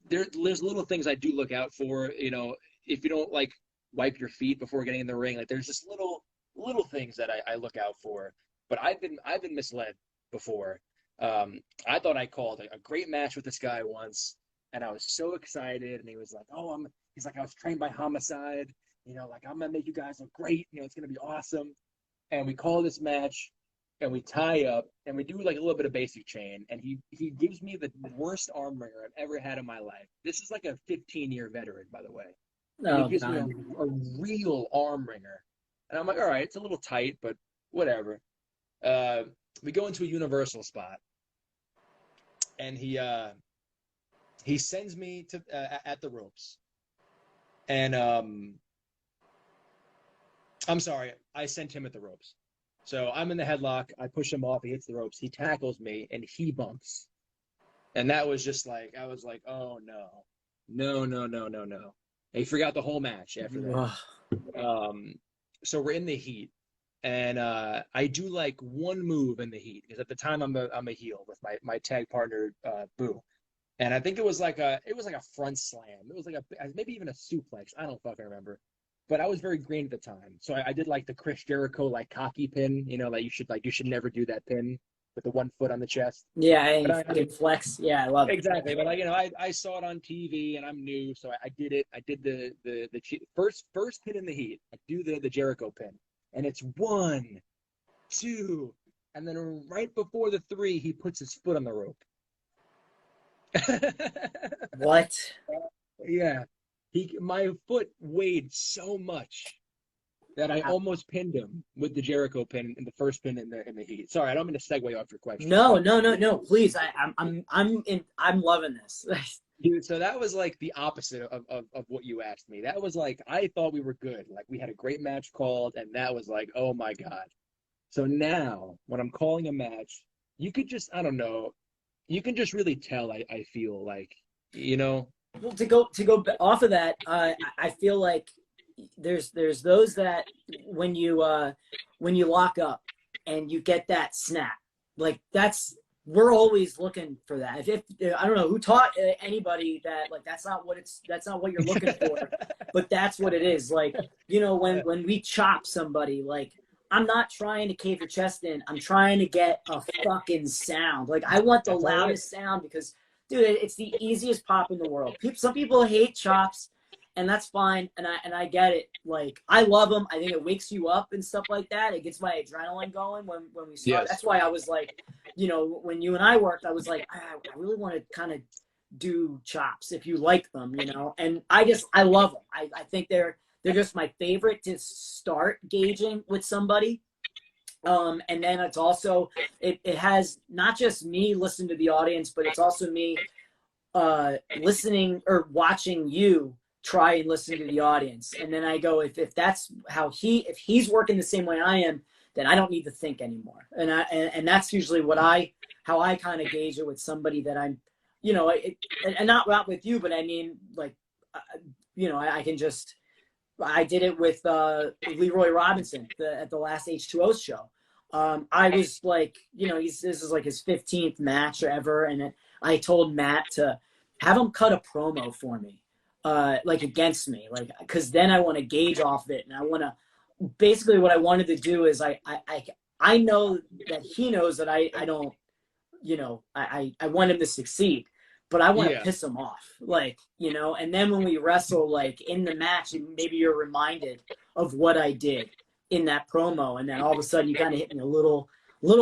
there's little things I do look out for. If you don't, like, wipe your feet before getting in the ring, like, there's just little things that I look out for. But I've been misled before. I thought I called a great match with this guy once, and I was so excited, and he was like, he's like, I was trained by Homicide, like, I'm gonna make you guys look great, it's gonna be awesome. And we call this match, and we tie up, and we do like a little bit of basic chain, and he gives me the worst arm wringer I've ever had in my life. This is like a 15-year veteran, by the way. and he Oh gives me God. a real arm wringer. And I'm like, all right, it's a little tight, but whatever. We go into a universal spot, and he sends me to at the ropes. And I'm sorry, I sent him at the ropes. So I'm in the headlock. I push him off. He hits the ropes. He tackles me, and he bumps. And that was just like, I was like, oh no, no, no, no, no, no. And he forgot the whole match after that. So we're in the heat, and I do like one move in the heat because at the time I'm a heel with my tag partner Boo, and I think it was like a front slam. It was like maybe even a suplex. I don't fucking remember. But I was very green at the time, so I did like the Chris Jericho like cocky pin, that you should never do that pin with the 1 foot on the chest. Yeah, and fucking flex. Yeah, I love it. Exactly, but I saw it on TV and I'm new, so I did it. I did the first pin in the heat. I do the Jericho pin, and it's 1, 2, and then right before the 3, he puts his foot on the rope. What? Yeah. My foot weighed so much that I almost pinned him with the Jericho pin in the first pin in the heat. Sorry, I don't mean to segue off your question. No. Please, I'm loving this. Dude, so that was like the opposite of what you asked me. That was like, I thought we were good. Like we had a great match called, and that was like, oh my God. So now when I'm calling a match, you could just, I don't know, you can just really tell I feel like, Well, to go off of that, I feel like there's those that when you lock up and you get that snap, like we're always looking for that. If I don't know who taught anybody that, like that's not what you're looking for, but that's what it is. Like when we chop somebody, like I'm not trying to cave your chest in. I'm trying to get a fucking sound. Like I want the loudest sound because, dude, it's the easiest pop in the world. Some people hate chops, and that's fine, and I get it. Like I love them. I think it wakes you up and stuff like that. It gets my adrenaline going when we start. Yes. That's why I was like, when you and I worked, I was like, I really want to kind of do chops if you like them, And I love them. I think they're just my favorite to start gauging with somebody. And then it's also, it has not just me listening to the audience, but it's also me listening or watching you try and listen to the audience. And then I go, if that's how if he's working the same way I am, then I don't need to think anymore. And that's usually how I kind of gauge it with somebody that I'm, and not with you, but I mean, like, I can just, I did it with Leroy Robinson at the last H2O show. I was like, this is like his 15th match ever, and I told Matt to have him cut a promo for me, like against me, like because then I want to gauge off of it, and I want to basically what I wanted to do is I know that he knows that I don't, I want him to succeed. But I want to piss him off, like, and then when we wrestle, like, in the match, maybe you're reminded of what I did in that promo, and then all of a sudden you kind of hit me a little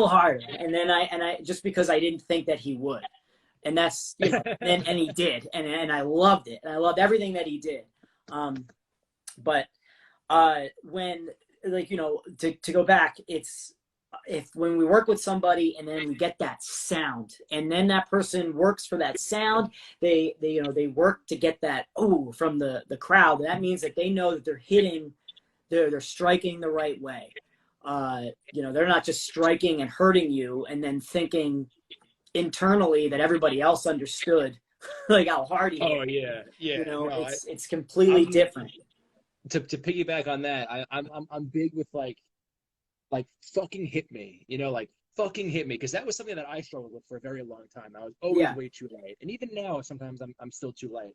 harder, and then I just because I didn't think that he would, and that's, and he did, and I loved it, and I loved everything that he did, but when, like, to go back, it's, when we work with somebody and then we get that sound and then that person works for that sound, they work to get that from the crowd. That means that they know that they're striking the right way. They're not just striking and hurting you and then thinking internally that everybody else understood like how hard he hit. Oh yeah. It's completely different. To piggyback on that, I'm big with like fucking hit me, like fucking hit me, because that was something that I struggled with for a very long time. I was always way too late, and even now sometimes I'm still too late.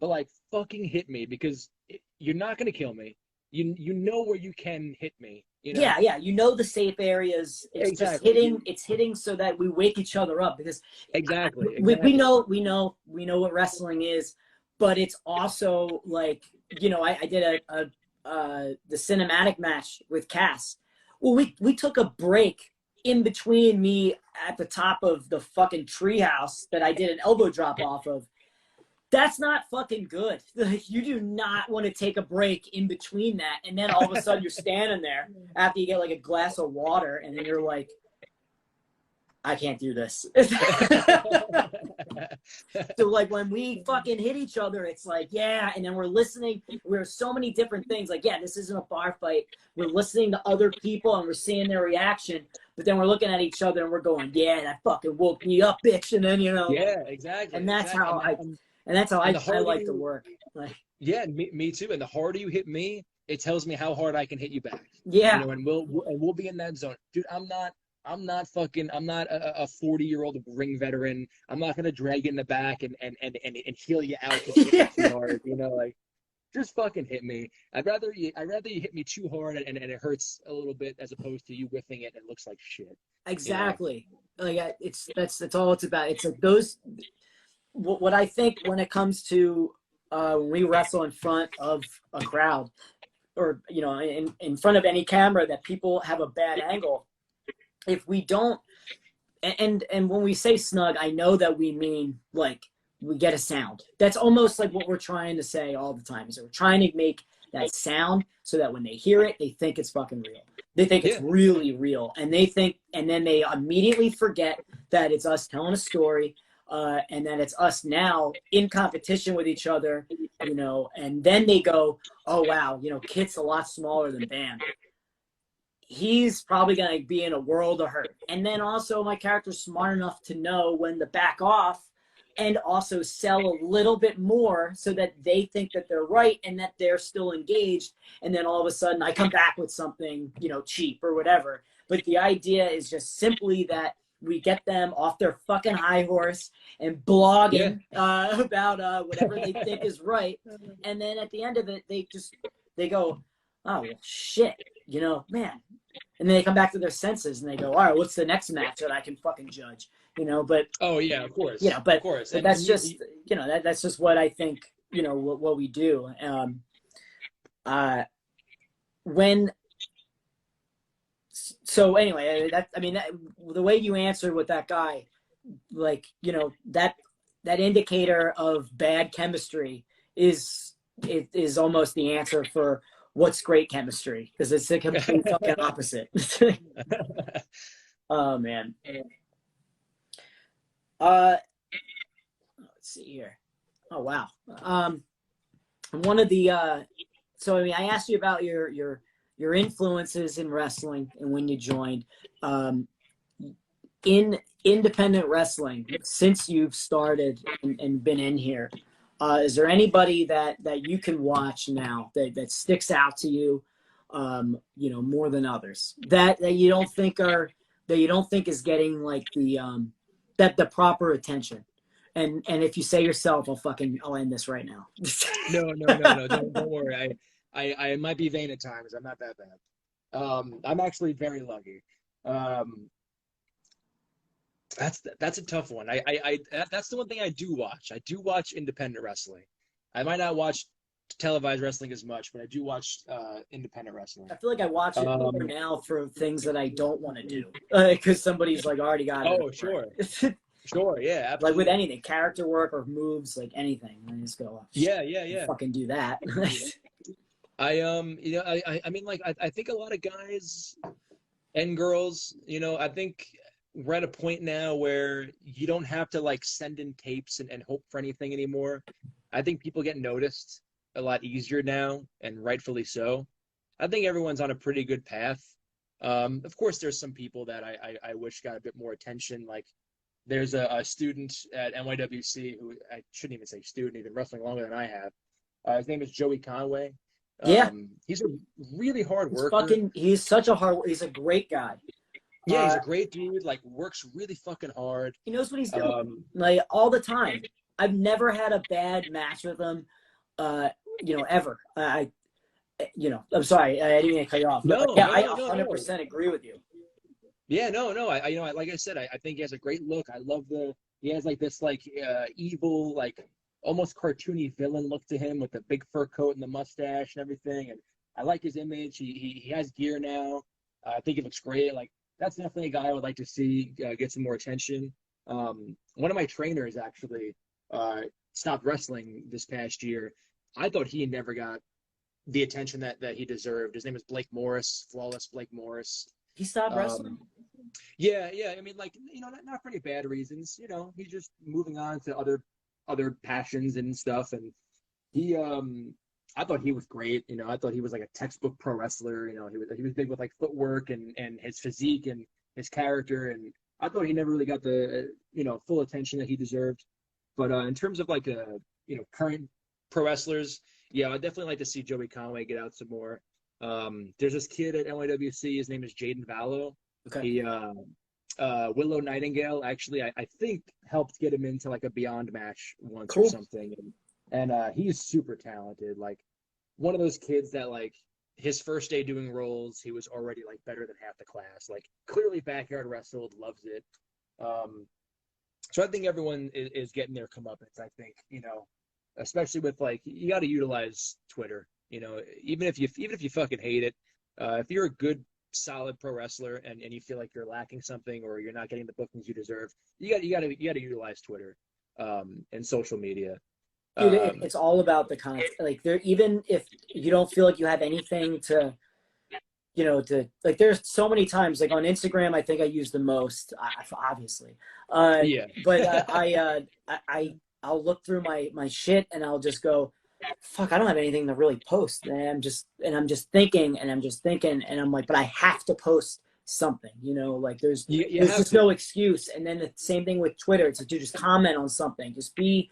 But like fucking hit me, because you're not gonna kill me. You know where you can hit me. Yeah. The safe areas. It's exactly. Just hitting. It's hitting so that we wake each other up, because exactly. We know what wrestling is, but it's also like I did the cinematic match with Cass. Well, we took a break in between me at the top of the fucking treehouse that I did an elbow drop off of. That's not fucking good. Like, you do not want to take a break in between that. And then all of a sudden you're standing there after you get like a glass of water and then you're like, I can't do this. So like when we fucking hit each other, it's like, yeah. And then we're listening. We're so many different things. Like, yeah, this isn't a bar fight. We're listening to other people and we're seeing their reaction. But then we're looking at each other and we're going, yeah, that fucking woke me up, bitch. And then, Yeah, exactly. And that's exactly. how I like to work. Like, yeah, me too. And the harder you hit me, it tells me how hard I can hit you back. Yeah. And we'll be in that zone. Dude, I'm not a 40-year-old ring veteran. I'm not gonna drag you in the back and heel you out because you're too hard. Like, just fucking hit me. I'd rather you hit me too hard and it hurts a little bit as opposed to you whiffing it and it looks like shit. Exactly. Like that's all it's about. It's like those. What I think when it comes to when we wrestle in front of a crowd, or in front of any camera that people have a bad angle. If we don't, and when we say snug, I know that we mean like we get a sound. That's almost like what we're trying to say all the time. Is that we're trying to make that sound so that when they hear it, they think it's fucking real. They think it's really real, and then they immediately forget that it's us telling a story, and that it's us now in competition with each other, and then they go, oh wow, Kit's a lot smaller than Bam. He's probably going to be in a world of hurt. And then also my character's smart enough to know when to back off and also sell a little bit more so that they think that they're right and that they're still engaged. And then all of a sudden I come back with something, cheap or whatever. But the idea is just simply that we get them off their fucking high horse and blogging about whatever they think is right. And then at the end of it, they go, oh, well, shit, man. And then they come back to their senses and they go, all right, what's the next match that I can fucking judge? But oh yeah, of course, but of course. But that's just that's just what I think what we do. So anyway, the way you answered with that guy, like that indicator of bad chemistry is almost the answer for what's great chemistry, because it's the complete fucking opposite. Oh man. Let's see here. Oh wow. One of the I asked you about your influences in wrestling and when you joined. In independent wrestling, since you've started and been in here, is there anybody that you can watch now that sticks out to you, more than others that you don't think is getting like the proper attention? And if you say yourself, I'll end this right now. No, don't worry. I might be vain at times. I'm not that bad. I'm actually very lucky. That's a tough one. That's the one thing I do watch. I do watch independent wrestling. I might not watch televised wrestling as much, but I do watch independent wrestling. I feel like I watch it more now for things that I don't want to do, because somebody's like already got it. Oh, sure. Sure, yeah, absolutely. Like with anything, character work or moves, like anything. I just go, yeah. Fucking do that. I think a lot of guys and girls, I think we're at a point now where you don't have to like send in tapes and hope for anything anymore. I think people get noticed a lot easier now, and rightfully so. I think everyone's on a pretty good path. Of course, there's some people that I wish got a bit more attention. Like there's a student at NYWC who, I shouldn't even say student, he's been wrestling longer than I have. His name is Joey Conway. Yeah. He's a really hard worker. He's a great guy. Yeah, he's a great dude, like works really fucking hard. He knows what he's doing, like all the time. I've never had a bad match with him, ever. I'm sorry, I didn't mean to cut you off. I 100% agree with you. Yeah, no. I like I said, I think he has a great look. I love he has like this like evil, like almost cartoony villain look to him with the big fur coat and the mustache and everything. And I like his image. He has gear now. I think it looks great. Like that's definitely a guy I would like to see get some more attention. One of my trainers actually, stopped wrestling this past year. I thought he never got the attention that he deserved. His name is Blake Morris, Flawless Blake Morris. He stopped wrestling. Yeah. I mean, like, not for any bad reasons. He's just moving on to other passions and stuff. And he, I thought he was great. I thought he was like a textbook pro wrestler. He was big with like footwork and his physique and his character. And I thought he never really got the full attention that he deserved. But in terms of like current pro wrestlers, yeah, I'd definitely like to see Joey Conway get out some more. There's this kid at NYWC. His name is Jaden Valo. Okay. He Willow Nightingale actually, I think, helped get him into like a Beyond match once or something. And he's super talented. Like one of those kids that like his first day doing rolls, he was already like better than half the class. Like clearly backyard wrestled, loves it. So I think everyone is getting their comeuppance. I think, especially with like, you got to utilize Twitter, even if you fucking hate it, if you're a good, solid pro wrestler and you feel like you're lacking something or you're not getting the bookings you deserve, you got to utilize Twitter, and social media. Dude, it's all about the content. Like even if you don't feel like you have anything to, like there's so many times like on Instagram, I think I use the most, obviously. Yeah. But I'll look through my shit and I'll just go, fuck, I don't have anything to really post. And I'm just thinking and I'm like, but I have to post something, like there's just no excuse. And then the same thing with Twitter. It's like, dude, just comment on something. Just be,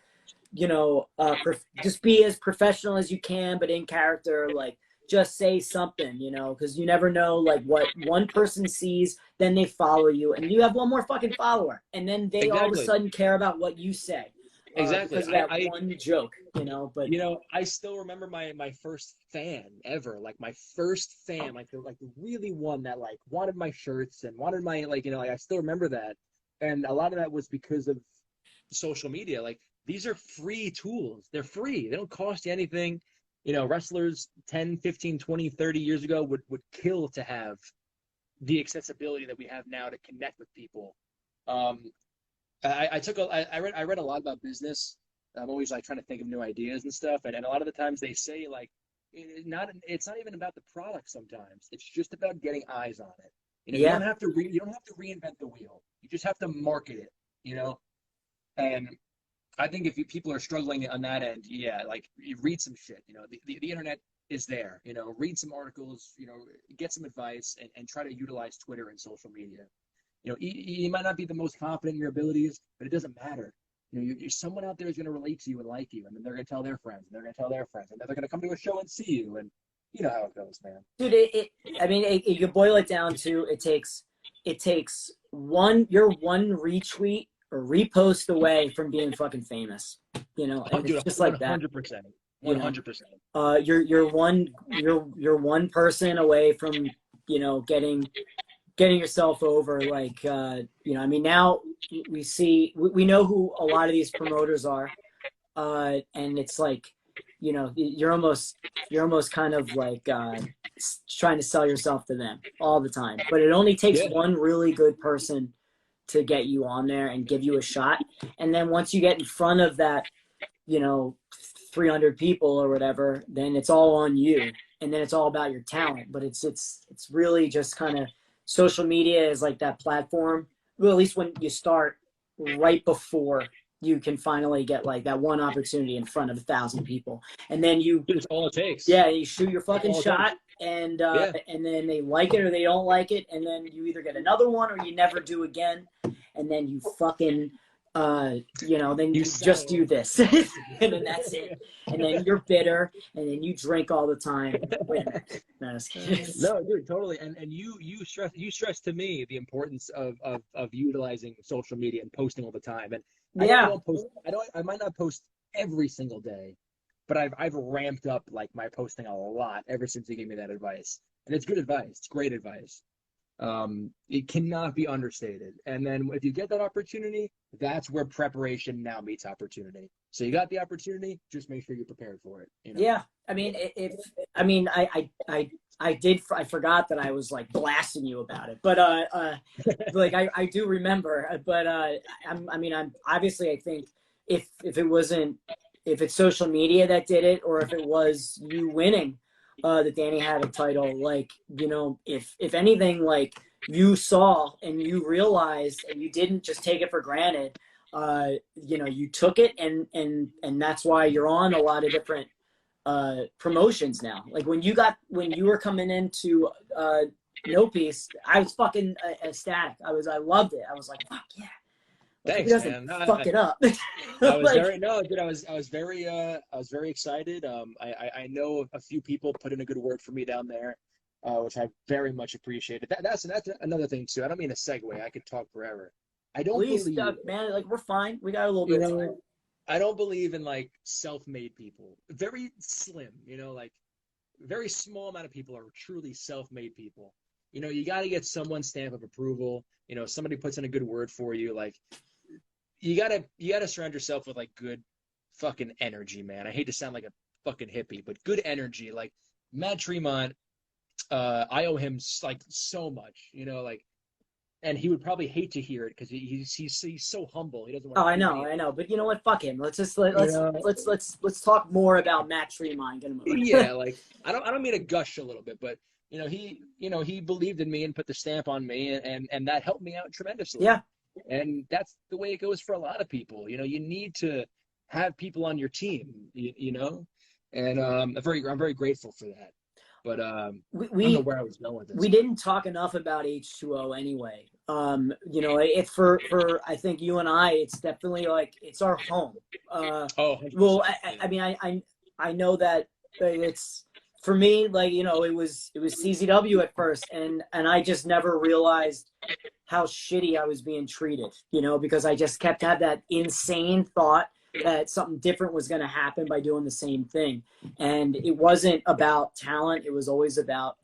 just be as professional as you can, but in character, like just say something, because you never know like what one person sees, then they follow you and you have one more fucking follower and then they all of a sudden care about what you say. Exactly. Because of that one joke, but I still remember my first fan ever, like my first fan, like the really one that like wanted my shirts and wanted my, like, I still remember that. And a lot of that was because of social media. Like these are free tools. They're free. They don't cost you anything. Wrestlers 10, 15, 20, 30 years ago would kill to have the accessibility that we have now to connect with people. I read a lot about business. I'm always like trying to think of new ideas and stuff. And a lot of the times they say like, it's not even about the product sometimes. It's just about getting eyes on it. You don't have to reinvent the wheel. You just have to market it, And I think if people are struggling on that end, like you read some shit, the internet is there, read some articles, get some advice and try to utilize Twitter and social media. You might not be the most confident in your abilities, but it doesn't matter. Someone out there is going to relate to you and like you, and then they're going to tell their friends, and they're going to tell their friends, and then they're going to come to a show and see you, and you know how it goes, man. Dude, you boil it down to it takes your one retweet or repost away from being fucking famous, and it's just like that. 100%. 100%. You're one person away from getting yourself over, like now we know who a lot of these promoters are, and it's like you're almost kind of like trying to sell yourself to them all the time, but it only takes one really good person to get you on there and give you a shot, and then once you get in front of that 300 people or whatever, then it's all on you, and then it's all about your talent. But it's really just kind of, social media is like that platform, well, at least when you start, right before you can finally get like that one opportunity in front of 1,000 people, and then it's all it takes. Yeah, you shoot your fucking shot, and then they like it or they don't like it, and then you either get another one or you never do again, and then you fucking then you just do this, and then that's it, and then you're bitter, and then you drink all the time. No, dude, totally. And you stress to me the importance of utilizing social media and posting all the time. And I might not post every single day, but I've ramped up like my posting a lot ever since you gave me that advice. And it's good advice. It's great advice. It cannot be understated. And then if you get that opportunity, that's where preparation now meets opportunity. So you got the opportunity, just make sure you're prepared for it. Yeah. I mean, I forgot that I was like blasting you about it, but like I do remember, but I'm obviously, I think if it's social media that did it, or if it was you winning, that Danny had a title. Like, you know, if anything, like, you saw and you realized and you didn't just take it for granted, you know, you took it, and that's why you're on a lot of different promotions now. Like when you were coming into No Peace, I was fucking ecstatic. I loved it. I was like, fuck yeah. Thanks, man. Fuck it up. I was dude. I was very excited. I know a few people put in a good word for me down there, which I very much appreciated. That's another thing too. I don't mean to segue. I could talk forever. I don't believe, man. Like, we're fine. We got a little bit of time. I don't believe in like self-made people. Very slim, you know, like very small amount of people are truly self-made people. You know, you got to get someone's stamp of approval. You know, somebody puts in a good word for you. Like, you gotta surround yourself with like good fucking energy, man. I hate to sound like a fucking hippie, but good energy. Like Matt Tremont, I owe him like so much, you know, like, and he would probably hate to hear it because he's so humble. He doesn't want. Oh, I know, but you know what? Fuck him. Let's talk more about Matt Tremont. Yeah, like I don't mean to gush a little bit, but you know, he believed in me and put the stamp on me, and that helped me out tremendously. Yeah. And that's the way it goes for a lot of people. You know, you need to have people on your team, you know, and I'm very grateful for that. But I don't know where I was going with this. We didn't talk enough about H2O anyway. You know, it's for I think you and I, it's definitely like, it's our home. Well, I mean, I know that it's, for me, like, you know, it was CZW at first, and I just never realized how shitty I was being treated, you know, because I just kept had that insane thought that something different was going to happen by doing the same thing. And it wasn't about talent. It was always about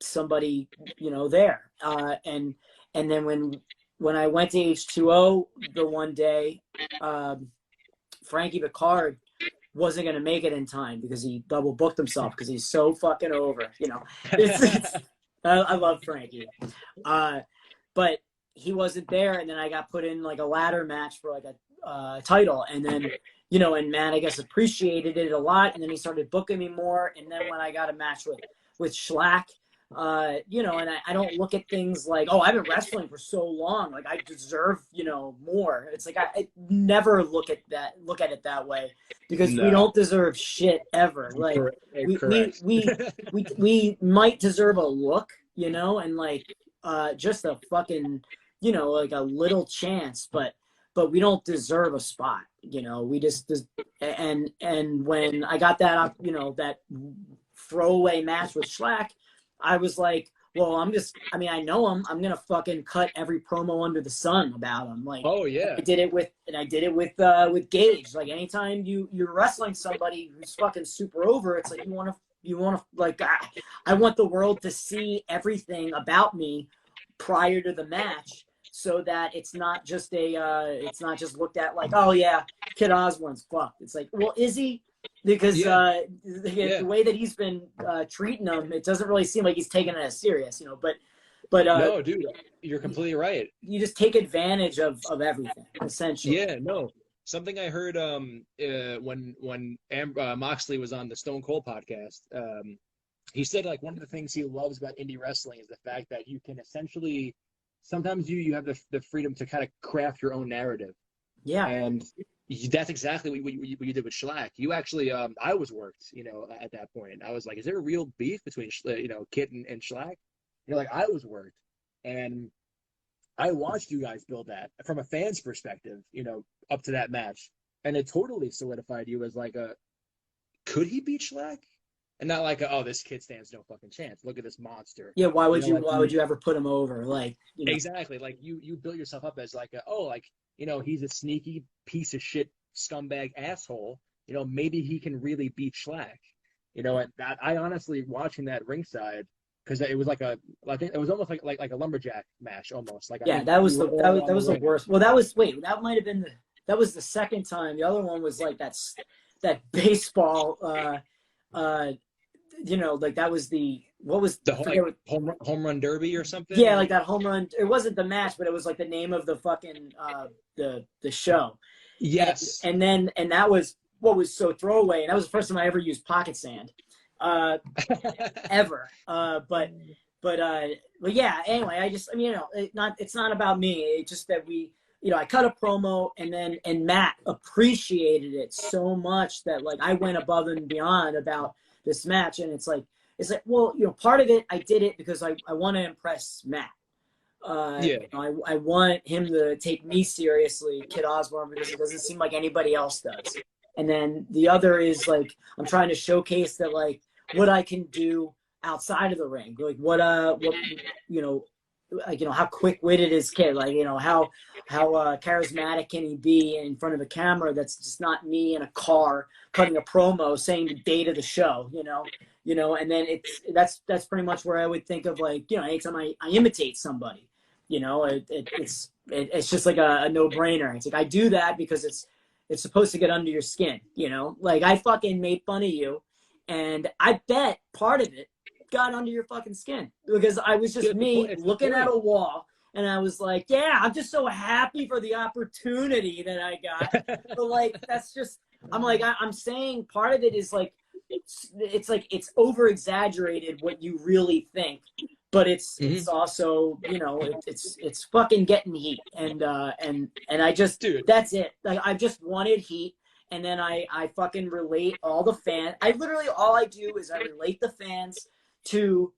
somebody, you know, there. And then when I went to H2O the one day, Frankie Picard wasn't going to make it in time because he double booked himself because he's so fucking over, you know. I love Frankie. But he wasn't there, and then I got put in like a ladder match for like a title, and then, you know, and Matt, I guess, appreciated it a lot, and then he started booking me more, and then when I got a match with Schlack, you know, and I don't look at things like, oh, I've been wrestling for so long, like I deserve, you know, more. It's like I never look at it that way, because we don't deserve shit ever. Like we might deserve a look, you know, and like just a fucking, you know, like a little chance, but we don't deserve a spot, you know. We just and when I got that, you know, that throwaway match with Schlack, I was like, well, I know him. I'm going to fucking cut every promo under the sun about him. Like, oh yeah. I did it with Gage. Like, anytime you're wrestling somebody who's fucking super over, it's like, you want to like, I want the world to see everything about me prior to the match, so that it's not just looked at like, oh yeah, Kid Osborne's fucked. It's like, well, is he? Because the way that he's been treating them, it doesn't really seem like he's taking it as serious, you know. But no, dude, you're completely right. You just take advantage of everything, essentially. Yeah, no. Something I heard when Moxley was on the Stone Cold podcast, he said, like, one of the things he loves about indie wrestling is the fact that you can essentially, sometimes you have the freedom to kind of craft your own narrative. Yeah. And that's exactly what you did with Schlack. You actually, I was worked, you know, at that point. I was like, is there a real beef between, you know, Kit and Schlack? You know, like, I was worked. And I watched you guys build that from a fan's perspective, you know, up to that match. And it totally solidified you as like could he beat Schlack? And not like, oh, this kid stands no fucking chance. Look at this monster. Yeah, why would you ever put him over? Like, you know. Exactly. Like, you build yourself up as like, you know, he's a sneaky piece of shit scumbag asshole. You know, maybe he can really beat Schlack. You know, and that, I honestly, watching that ringside, because it was like it was almost like a lumberjack match almost. Like, yeah, that was the worst. Well, that might have been that was the second time. The other one was like that baseball. You know, like that was home run derby or something. Yeah, like that home run. It wasn't the match, but it was like the name of the fucking the show. Yes. And that was what was so throwaway. And that was the first time I ever used pocket sand, ever. But yeah. Anyway, I mean, it's not about me. It's just that I cut a promo, and Matt appreciated it so much that like I went above and beyond about this match. And it's like, well, part of it, I did it because I want to impress Matt. I want him to take me seriously, Kid Osborne, because it doesn't seem like anybody else does. And then the other is like, I'm trying to showcase that like what I can do outside of the ring, like what how quick-witted is Kid, like how charismatic can he be in front of a camera that's just not me in a car cutting a promo saying the date of the show, and then that's pretty much where I would think of like, anytime I imitate somebody, it's just like a no-brainer. It's like I do that because it's supposed to get under your skin, like I fucking made fun of you, and I bet part of it got under your fucking skin because I was just me looking at a wall, and I was like, yeah, I'm just so happy for the opportunity that I got. But like, that's just, I'm saying part of it is like, it's like it's over exaggerated what you really think, but it's also it's fucking getting heat, and I just, dude, that's it. Like I just wanted heat, and then I fucking relate all the fans. I literally, all I do is I relate the fans to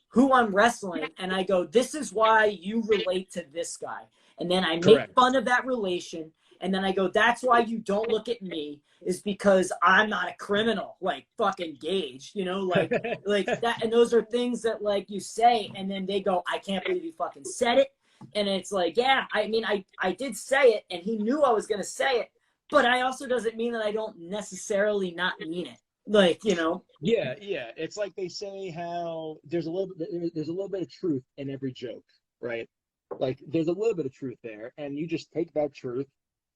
who I'm wrestling, and I go, this is why you relate to this guy, and then I make fun of that relation, and then I go, that's why you don't look at me, is because I'm not a criminal like fucking Gage, like like that. And those are things that like you say, and then they go, I can't believe you fucking said it. And it's like, yeah, I mean, I did say it, and he knew I was gonna say it, but I also doesn't mean that I don't necessarily not mean it. Like, Yeah. It's like they say how there's a little bit of truth in every joke, right? Like there's a little bit of truth there, and you just take that truth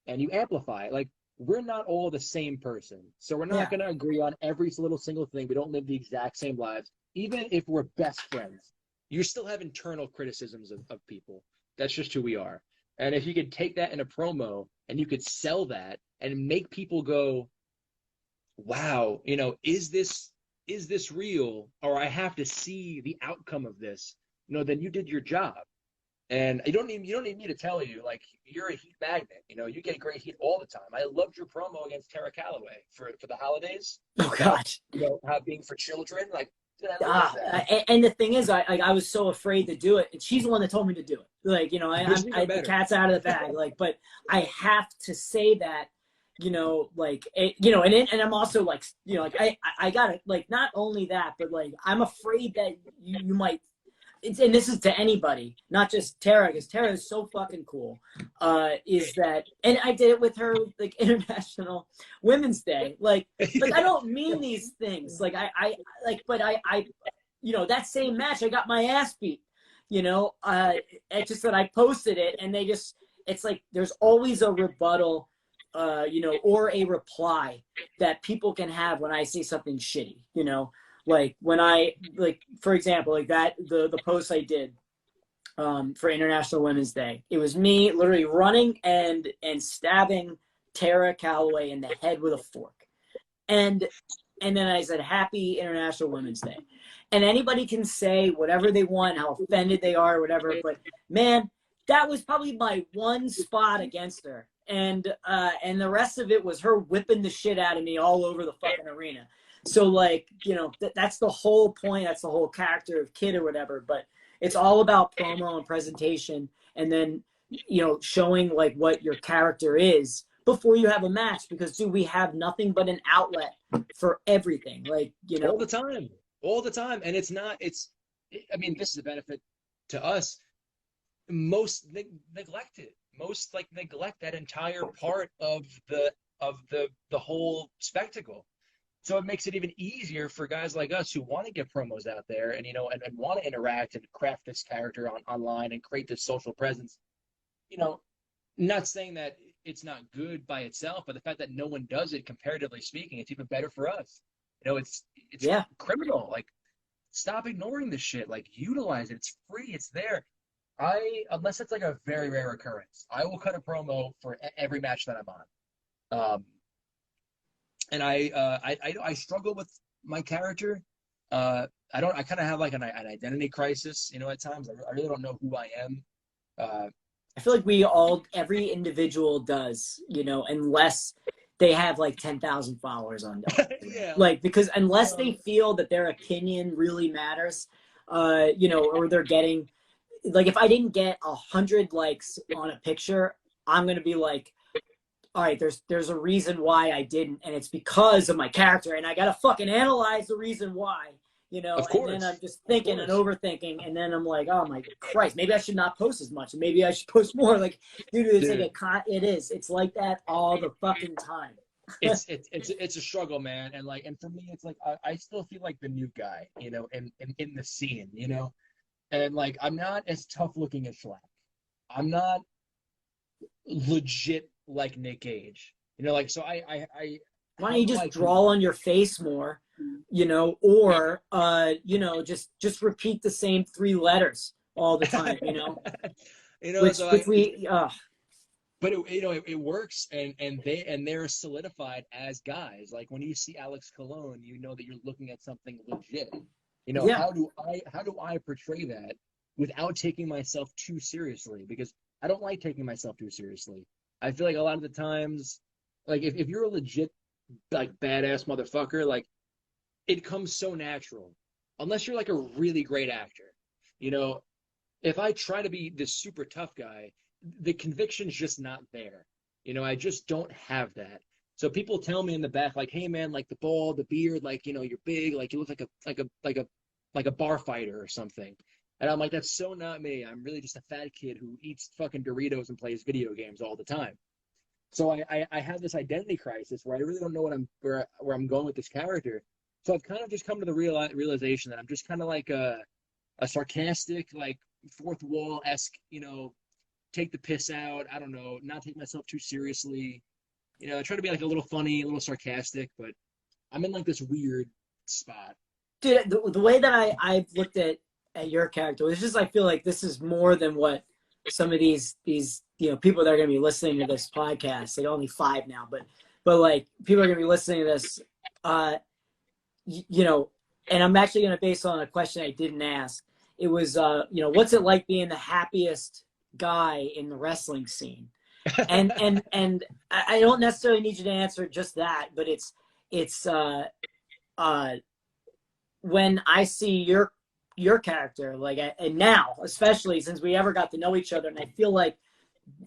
and you amplify it. Like we're not all the same person, so we're not going to agree on every little single thing. We don't live the exact same lives. Even if we're best friends, you still have internal criticisms of people. That's just who we are. And if you could take that in a promo and you could sell that and make people go, wow, is this real, or I have to see the outcome of this, then you did your job. And you don't need me to tell you, like, you're a heat magnet. You get great heat all the time. I loved your promo against Tara Calloway for the holidays. Oh God. How being for children, like, and the thing is, I was so afraid to do it, and she's the one that told me to do it. Like, the cat's out of the bag. Like, but I have to say that, like, and I'm also like, like I gotta, like, not only that, but like I'm afraid that you might. And this is to anybody, not just Tara, because Tara is so fucking cool. Is that, and I did it with her, like International Women's Day. Like I don't mean these things. Like but I that same match, I got my ass beat. It's just that I posted it, and it's like there's always a rebuttal, or a reply that people can have when I say something shitty. Like when for example, like that, the post I did for International Women's Day, it was me literally running and stabbing Tara Calloway in the head with a fork. And then I said, Happy International Women's Day. And anybody can say whatever they want, how offended they are or whatever, but man, that was probably my one spot against her. And the rest of it was her whipping the shit out of me all over the fucking arena. So, like, that's the whole point. That's the whole character of Kid or whatever. But it's all about promo and presentation, and then, showing, like, what your character is before you have a match. Because, dude, we have nothing but an outlet for everything. Like, All the time. And this is a benefit to us. Most neglect it. Most, like, neglect that entire part of the whole spectacle. So it makes it even easier for guys like us who want to get promos out there and, and want to interact and craft this character online and create this social presence. Not saying that it's not good by itself, but the fact that no one does it, comparatively speaking, it's even better for us. It's criminal. Like, stop ignoring this shit. Like, utilize it. It's free. It's there. Unless it's like a very rare occurrence, I will cut a promo for every match that I'm on. And I struggle with my character. I kind of have like an identity crisis, you know, at times. I really don't know who I am. I feel like every individual does, you know, unless they have like 10,000 followers on yeah, like, because unless they feel that their opinion really matters, you know, or they're getting, like, if I didn't get 100 likes on a picture, I'm going to be like, all right, there's a reason why I didn't, and it's because of my character, and I got to fucking analyze the reason why, you know. of course. And then I'm just thinking and overthinking, and then I'm like, oh my Christ, maybe I should not post as much, maybe I should post more. Like, dude, it's like that all the fucking time. It's a struggle, man. And for me, it's like I still feel like the new guy, you know, in the scene, you know. And like, I'm not as tough looking as Schlack. I'm not legit like Nick Cage, you know. Like, so I why don't you just draw on your face more, you know, or you know, just repeat the same 3 letters all the time, you know. You know, but it works, and they're solidified as guys. Like, when you see Alex Colon, you know that you're looking at something legit. You know, how do I portray that without taking myself too seriously? Because I don't like taking myself too seriously. I feel like a lot of the times, like, if you're a legit, like, badass motherfucker, like, it comes so natural. Unless you're like a really great actor. You know, if I try to be this super tough guy, the conviction's just not there. You know, I just don't have that. So people tell me in the back, like, hey man, like, the bald, the beard, like, you know, you're big, like, you look like a bar fighter or something. And I'm like, that's so not me. I'm really just a fat kid who eats fucking Doritos and plays video games all the time. So I have this identity crisis where I really don't know where I'm going with this character. So I've kind of just come to the realization that I'm just kind of like a sarcastic, like, fourth wall-esque, you know, take the piss out. I don't know, not take myself too seriously. You know, I try to be like a little funny, a little sarcastic, but I'm in like this weird spot. Dude, the way that I've looked at your character, it's just, I feel like this is more than what some of these you know, people that are going to be listening to this podcast, like, only 5 now, but like, people are going to be listening to this, you know, and I'm actually going to base on a question I didn't ask. It was, you know, what's it like being the happiest guy in the wrestling scene? And I don't necessarily need you to answer just that, but it's when I see your character, like, and now, especially since we ever got to know each other, and I feel like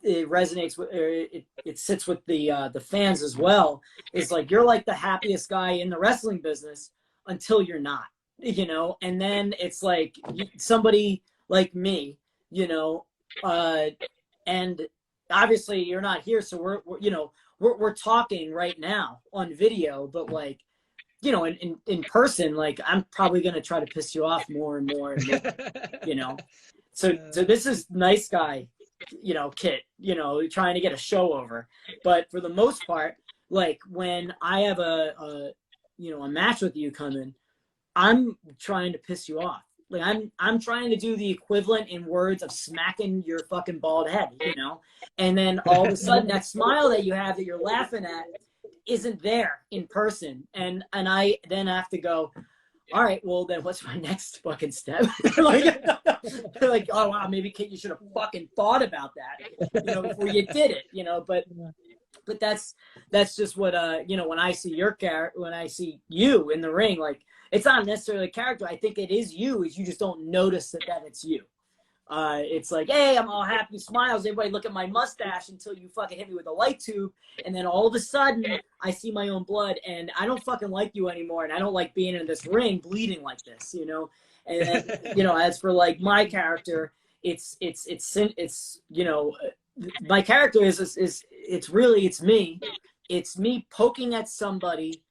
it resonates with, or it sits with the fans as well. It's like, you're like the happiest guy in the wrestling business until you're not, you know. And then it's like somebody like me, you know, and obviously you're not here, so we're talking right now on video, but, like, you know, in person, like, I'm probably going to try to piss you off more and more and more, you know. So this is nice guy, you know, Kit, you know, trying to get a show over. But for the most part, like, when I have a match with you coming, I'm trying to piss you off. Like, I'm trying to do the equivalent in words of smacking your fucking bald head, you know. And then all of a sudden, that smile that you have that you're laughing at isn't there in person, and I then have to go, all right, well, then what's my next fucking step? like, oh wow, maybe Kit, you should have fucking thought about that, you know, before you did it, you know. But that's just what you know, when I see your character, when I see you in the ring, like, it's not necessarily a character. I think it is you. Is you just don't notice that it's you. It's like, hey, I'm all happy, smiles. Everybody look at my mustache until you fucking hit me with a light tube. And then all of a sudden I see my own blood and I don't fucking like you anymore. And I don't like being in this ring bleeding like this, you know? And then, you know, as for, like, my character, it's, you know, my character is it's me. It's me poking at somebody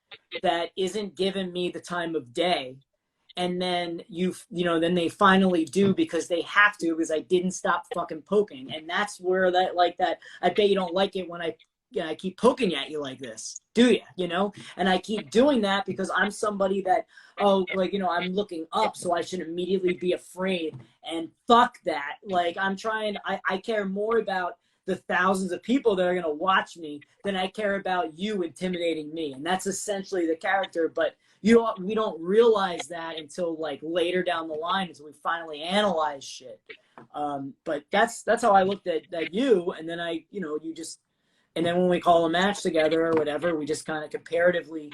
that isn't giving me the time of day. And then then they finally do because they have to, because I didn't stop fucking poking. And that's where that I bet you don't like it when I keep poking at you like this, do you? You know? And I keep doing that because I'm somebody that, I'm looking up, so I should immediately be afraid. And fuck that. Like, I care more about the thousands of people that are going to watch me than I care about you intimidating me. And that's essentially the character. But we don't realize that until like later down the line, until we finally analyze shit. But that's how I looked at you. And then and then when we call a match together or whatever, we just kind of comparatively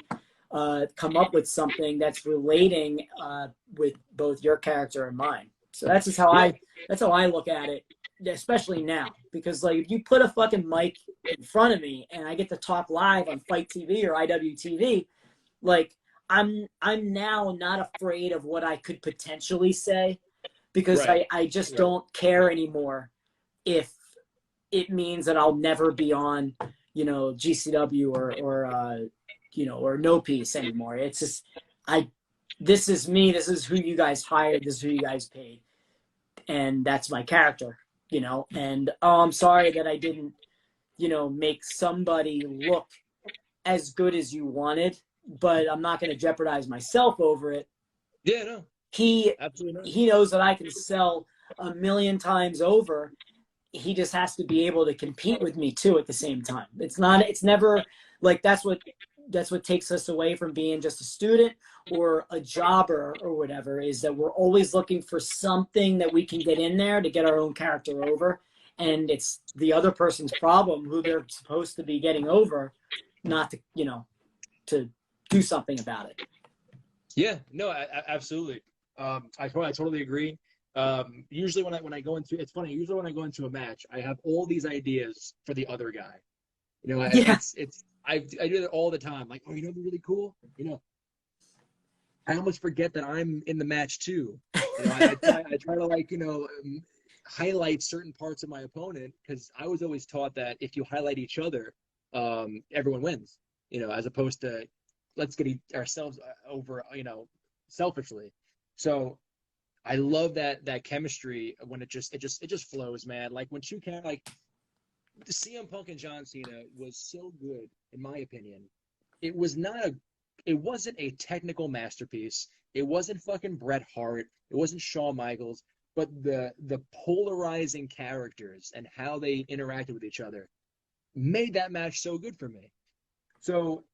come up with something that's relating with both your character and mine. So that's just how I look at it, especially now. Because like if you put a fucking mic in front of me and I get to talk live on Fight TV or IWTV, like I'm now not afraid of what I could potentially say, because I just don't care anymore if it means that I'll never be on, GCW or No Peace anymore. It's just, this is me. This is who you guys hired. This is who you guys paid. And that's my character, and I'm sorry that I didn't, make somebody look as good as you wanted, but I'm not going to jeopardize myself over it. Yeah, no. Absolutely not. He knows that I can sell 1 million times over. He just has to be able to compete with me too at the same time. It's never like that's what takes us away from being just a student or a jobber or whatever, is that we're always looking for something that we can get in there to get our own character over. And it's the other person's problem, who they're supposed to be getting over, not to, to do something about it. Yeah, no, absolutely. I totally agree. Usually when I go into, it's funny, usually when I go into a match, I have all these ideas for the other guy. I do that all the time. Like, oh, it'd be really cool. I almost forget that I'm in the match too. I try to highlight certain parts of my opponent, because I was always taught that if you highlight each other, everyone wins. As opposed to let's get ourselves over, selfishly. So I love that chemistry when it just flows, man. Like when CM Punk and John Cena was so good, in my opinion. It wasn't a technical masterpiece. It wasn't fucking Bret Hart. It wasn't Shawn Michaels. But the polarizing characters and how they interacted with each other made that match so good for me. So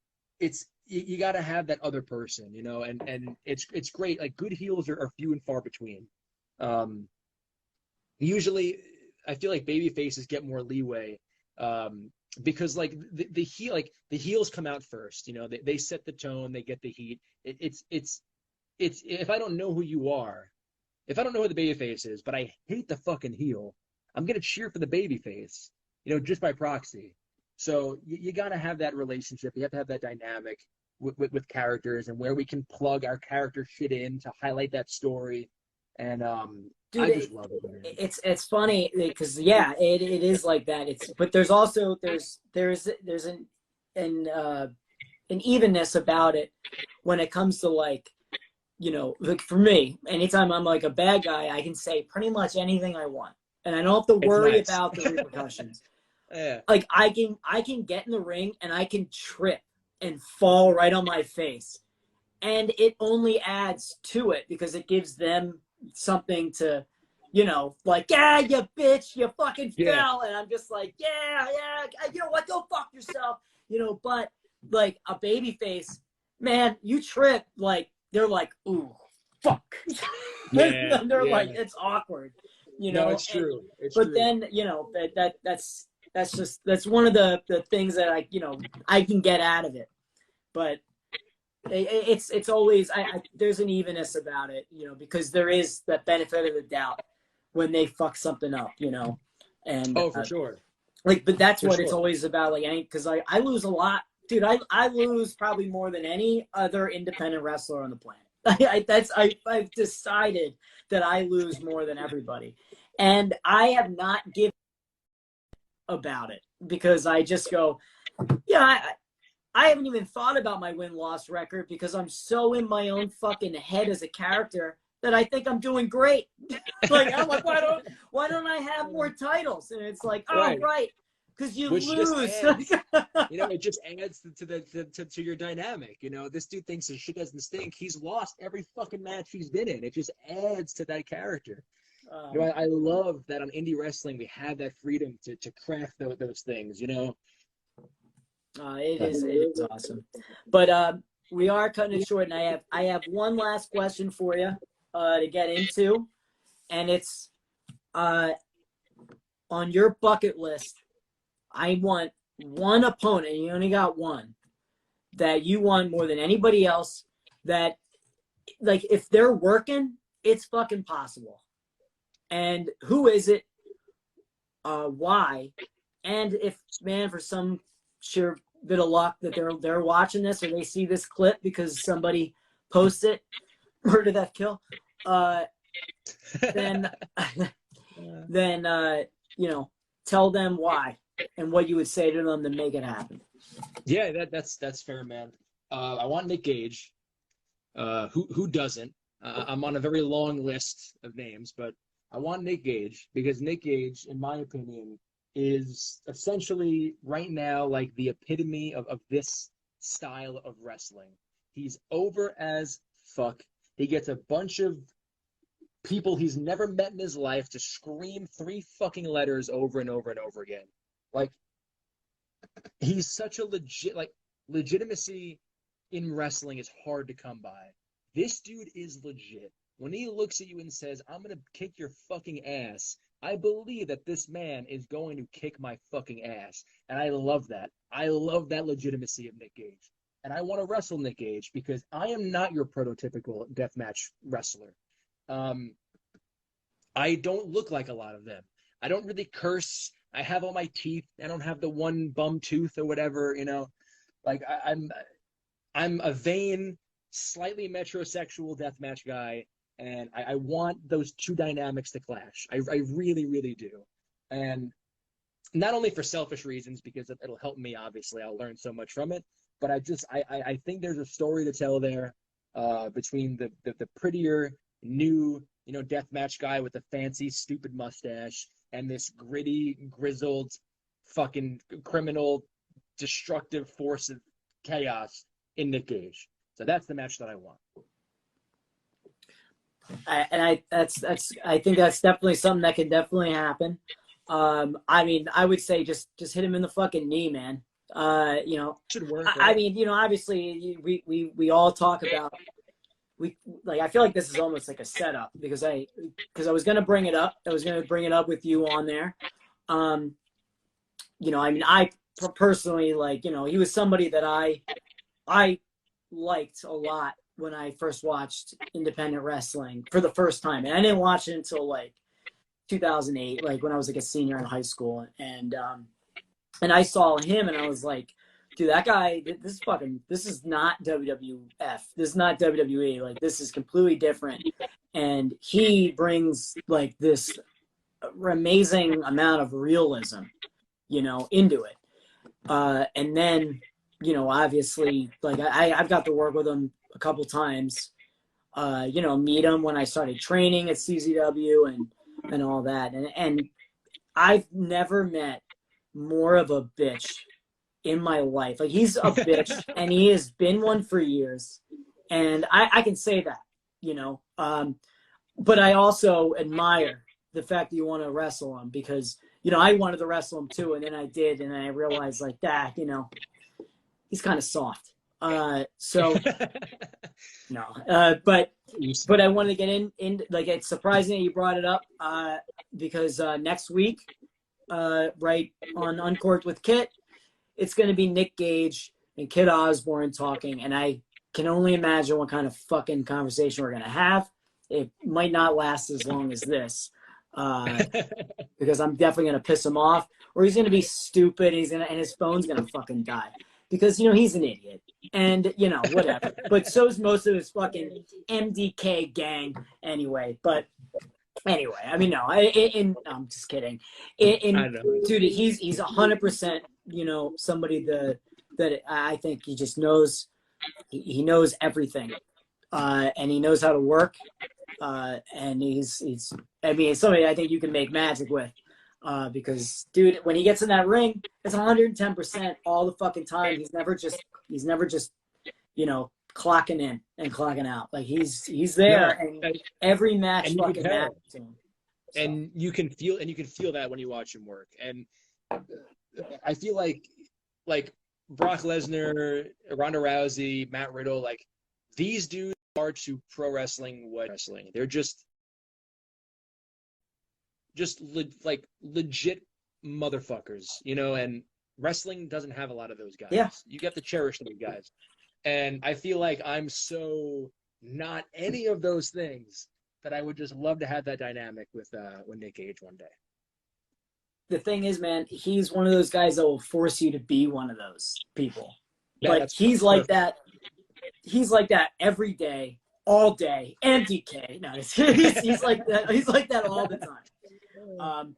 you got to have that other person, and it's great. Like good heels are few and far between. Usually, I feel like baby faces get more leeway, because like the heels come out first. They set the tone, they get the heat. It's if I don't know who you are, if I don't know who the baby face is, but I hate the fucking heel, I'm gonna cheer for the baby face, just by proxy. So you got to have that relationship. You have to have that dynamic with characters, and where we can plug our character shit in to highlight that story. And dude, I just love it, man. It's funny because it is like that. But there's also there's an evenness about it when it comes to like for me, anytime I'm like a bad guy, I can say pretty much anything I want, and I don't have to worry about the repercussions. Yeah. Like I can get in the ring and I can trip and fall right on my face, and it only adds to it because it gives them something to, like, yeah, you bitch, you fucking fell, and I'm just like, yeah, you know what, go fuck yourself, But like a baby face, man, you trip, like they're like, ooh, fuck, yeah, they're like, it's awkward, No, it's true. But then that's one of the things that I can get out of it, but it's always there's an evenness about it, because there is that benefit of the doubt when they fuck something up, and for sure. Like, but that's what it's always about, like, because I lose a lot, dude. I lose probably more than any other independent wrestler on the planet. I've decided that I lose more than everybody, and I have not given about it, because I just go, I haven't even thought about my win-loss record, because I'm so in my own fucking head as a character that I think I'm doing great. Like, I'm like, why don't I have more titles? And it's like, right, because you lose. It just adds to your dynamic. This dude thinks his shit doesn't stink. He's lost every fucking match he's been in. It just adds to that character. I love that on indie wrestling we have that freedom to craft those things. It is awesome. But we are cutting it short, and I have one last question for you to get into, and it's on your bucket list. I want one opponent, and you only got one, that you want more than anybody else, that, like, if they're working, it's fucking possible. And who is it? Why? And if, man, for some sheer bit of luck that they're watching this, or they see this clip because somebody posts it, murder, death, kill, then tell them why and what you would say to them to make it happen. Yeah, that's fair, man. I want Nick Gage. Who doesn't? I'm on a very long list of names, but I want Nick Gage because Nick Gage, in my opinion, is essentially right now like the epitome of this style of wrestling. He's over as fuck. He gets a bunch of people he's never met in his life to scream 3 fucking letters over and over and over again. Like, he's such a legitimacy in wrestling is hard to come by. This dude is legit. When he looks at you and says, I'm going to kick your fucking ass, I believe that this man is going to kick my fucking ass. And I love that. I love that legitimacy of Nick Gage. And I want to wrestle Nick Gage because I am not your prototypical deathmatch wrestler. I don't look like a lot of them. I don't really curse. I have all my teeth. I don't have the one bum tooth or whatever, Like, I'm a vain, slightly metrosexual deathmatch guy, and I want those two dynamics to clash. I really, really do. And not only for selfish reasons, because it'll help me, obviously. I'll learn so much from it. But I think there's a story to tell there between the prettier, new, deathmatch guy with the fancy, stupid mustache and this gritty, grizzled, fucking criminal, destructive force of chaos in Nick Gage. So that's the match that I want. I think that's definitely something that can definitely happen. I mean, I would say just hit him in the fucking knee, man. Should work. Right? I mean, obviously we all talk about, I feel like this is almost like a setup because I was going to bring it up. I was going to bring it up with you on there. I mean, I personally, he was somebody that I liked a lot when I first watched independent wrestling for the first time. And I didn't watch it until 2008, when I was a senior in high school. And I saw him and I was like, dude, that guy, this is not WWF. This is not WWE. This is completely different. And he brings this amazing amount of realism, into it. And then, obviously, I've got to work with him a couple times, meet him when I started training at CZW and all that. And I've never met more of a bitch in my life. He's a bitch and he has been one for years. And I can say that, but I also admire the fact that you want to wrestle him because, I wanted to wrestle him too. And then I did. And I realized that, he's kind of soft. So no, but I wanted to get in it's surprising that you brought it up, because, next week, right on Uncorked with Kit, it's going to be Nick Gage and Kit Osborne talking. And I can only imagine what kind of fucking conversation we're going to have. It might not last as long as this, because I'm definitely going to piss him off, or he's going to be stupid. And his phone's going to fucking die. Because, he's an idiot and, whatever. But so's most of his fucking MDK gang anyway. But anyway, I mean, no, I'm just kidding. Dude, he's 100%, somebody that I think he just knows, he knows everything. And he knows how to work. And he's somebody I think you can make magic with. Because dude, when he gets in that ring, it's 110% all the fucking time. He's never just clocking in and clocking out. Like he's there, and every match fucking matters to him. And you can feel that when you watch him work. And I feel like Brock Lesnar, Ronda Rousey, Matt Riddle, like these dudes are to pro wrestling what wrestling. They're just like legit motherfuckers, you know, and wrestling doesn't have a lot of those guys. Yeah. You get to cherish those guys. And I feel like I'm so not any of those things that I would just love to have that dynamic with Nick Gage one day. The thing is, man, he's one of those guys that will force you to be one of those people. Yeah, like he's like that. He's like that every day, all day, and DK. No, he's like that. He's like that all the time.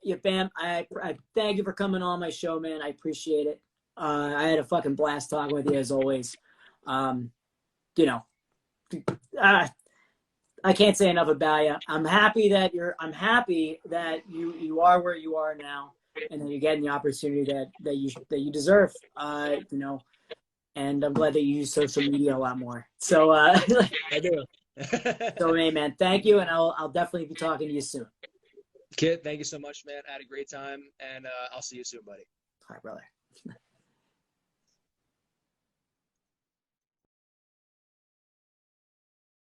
Yeah, Bam, I thank you for coming on my show, man. I appreciate it. I had a fucking blast talking with you as always. You know, I can't say enough about you. I'm happy that you are where you are now, and that you're getting the opportunity that you deserve. You know, and I'm glad that you use social media a lot more. So I do. So, hey, man, thank you, and I'll definitely be talking to you soon. Kit, thank you so much, man. I had a great time, and I'll see you soon, buddy. All right, brother.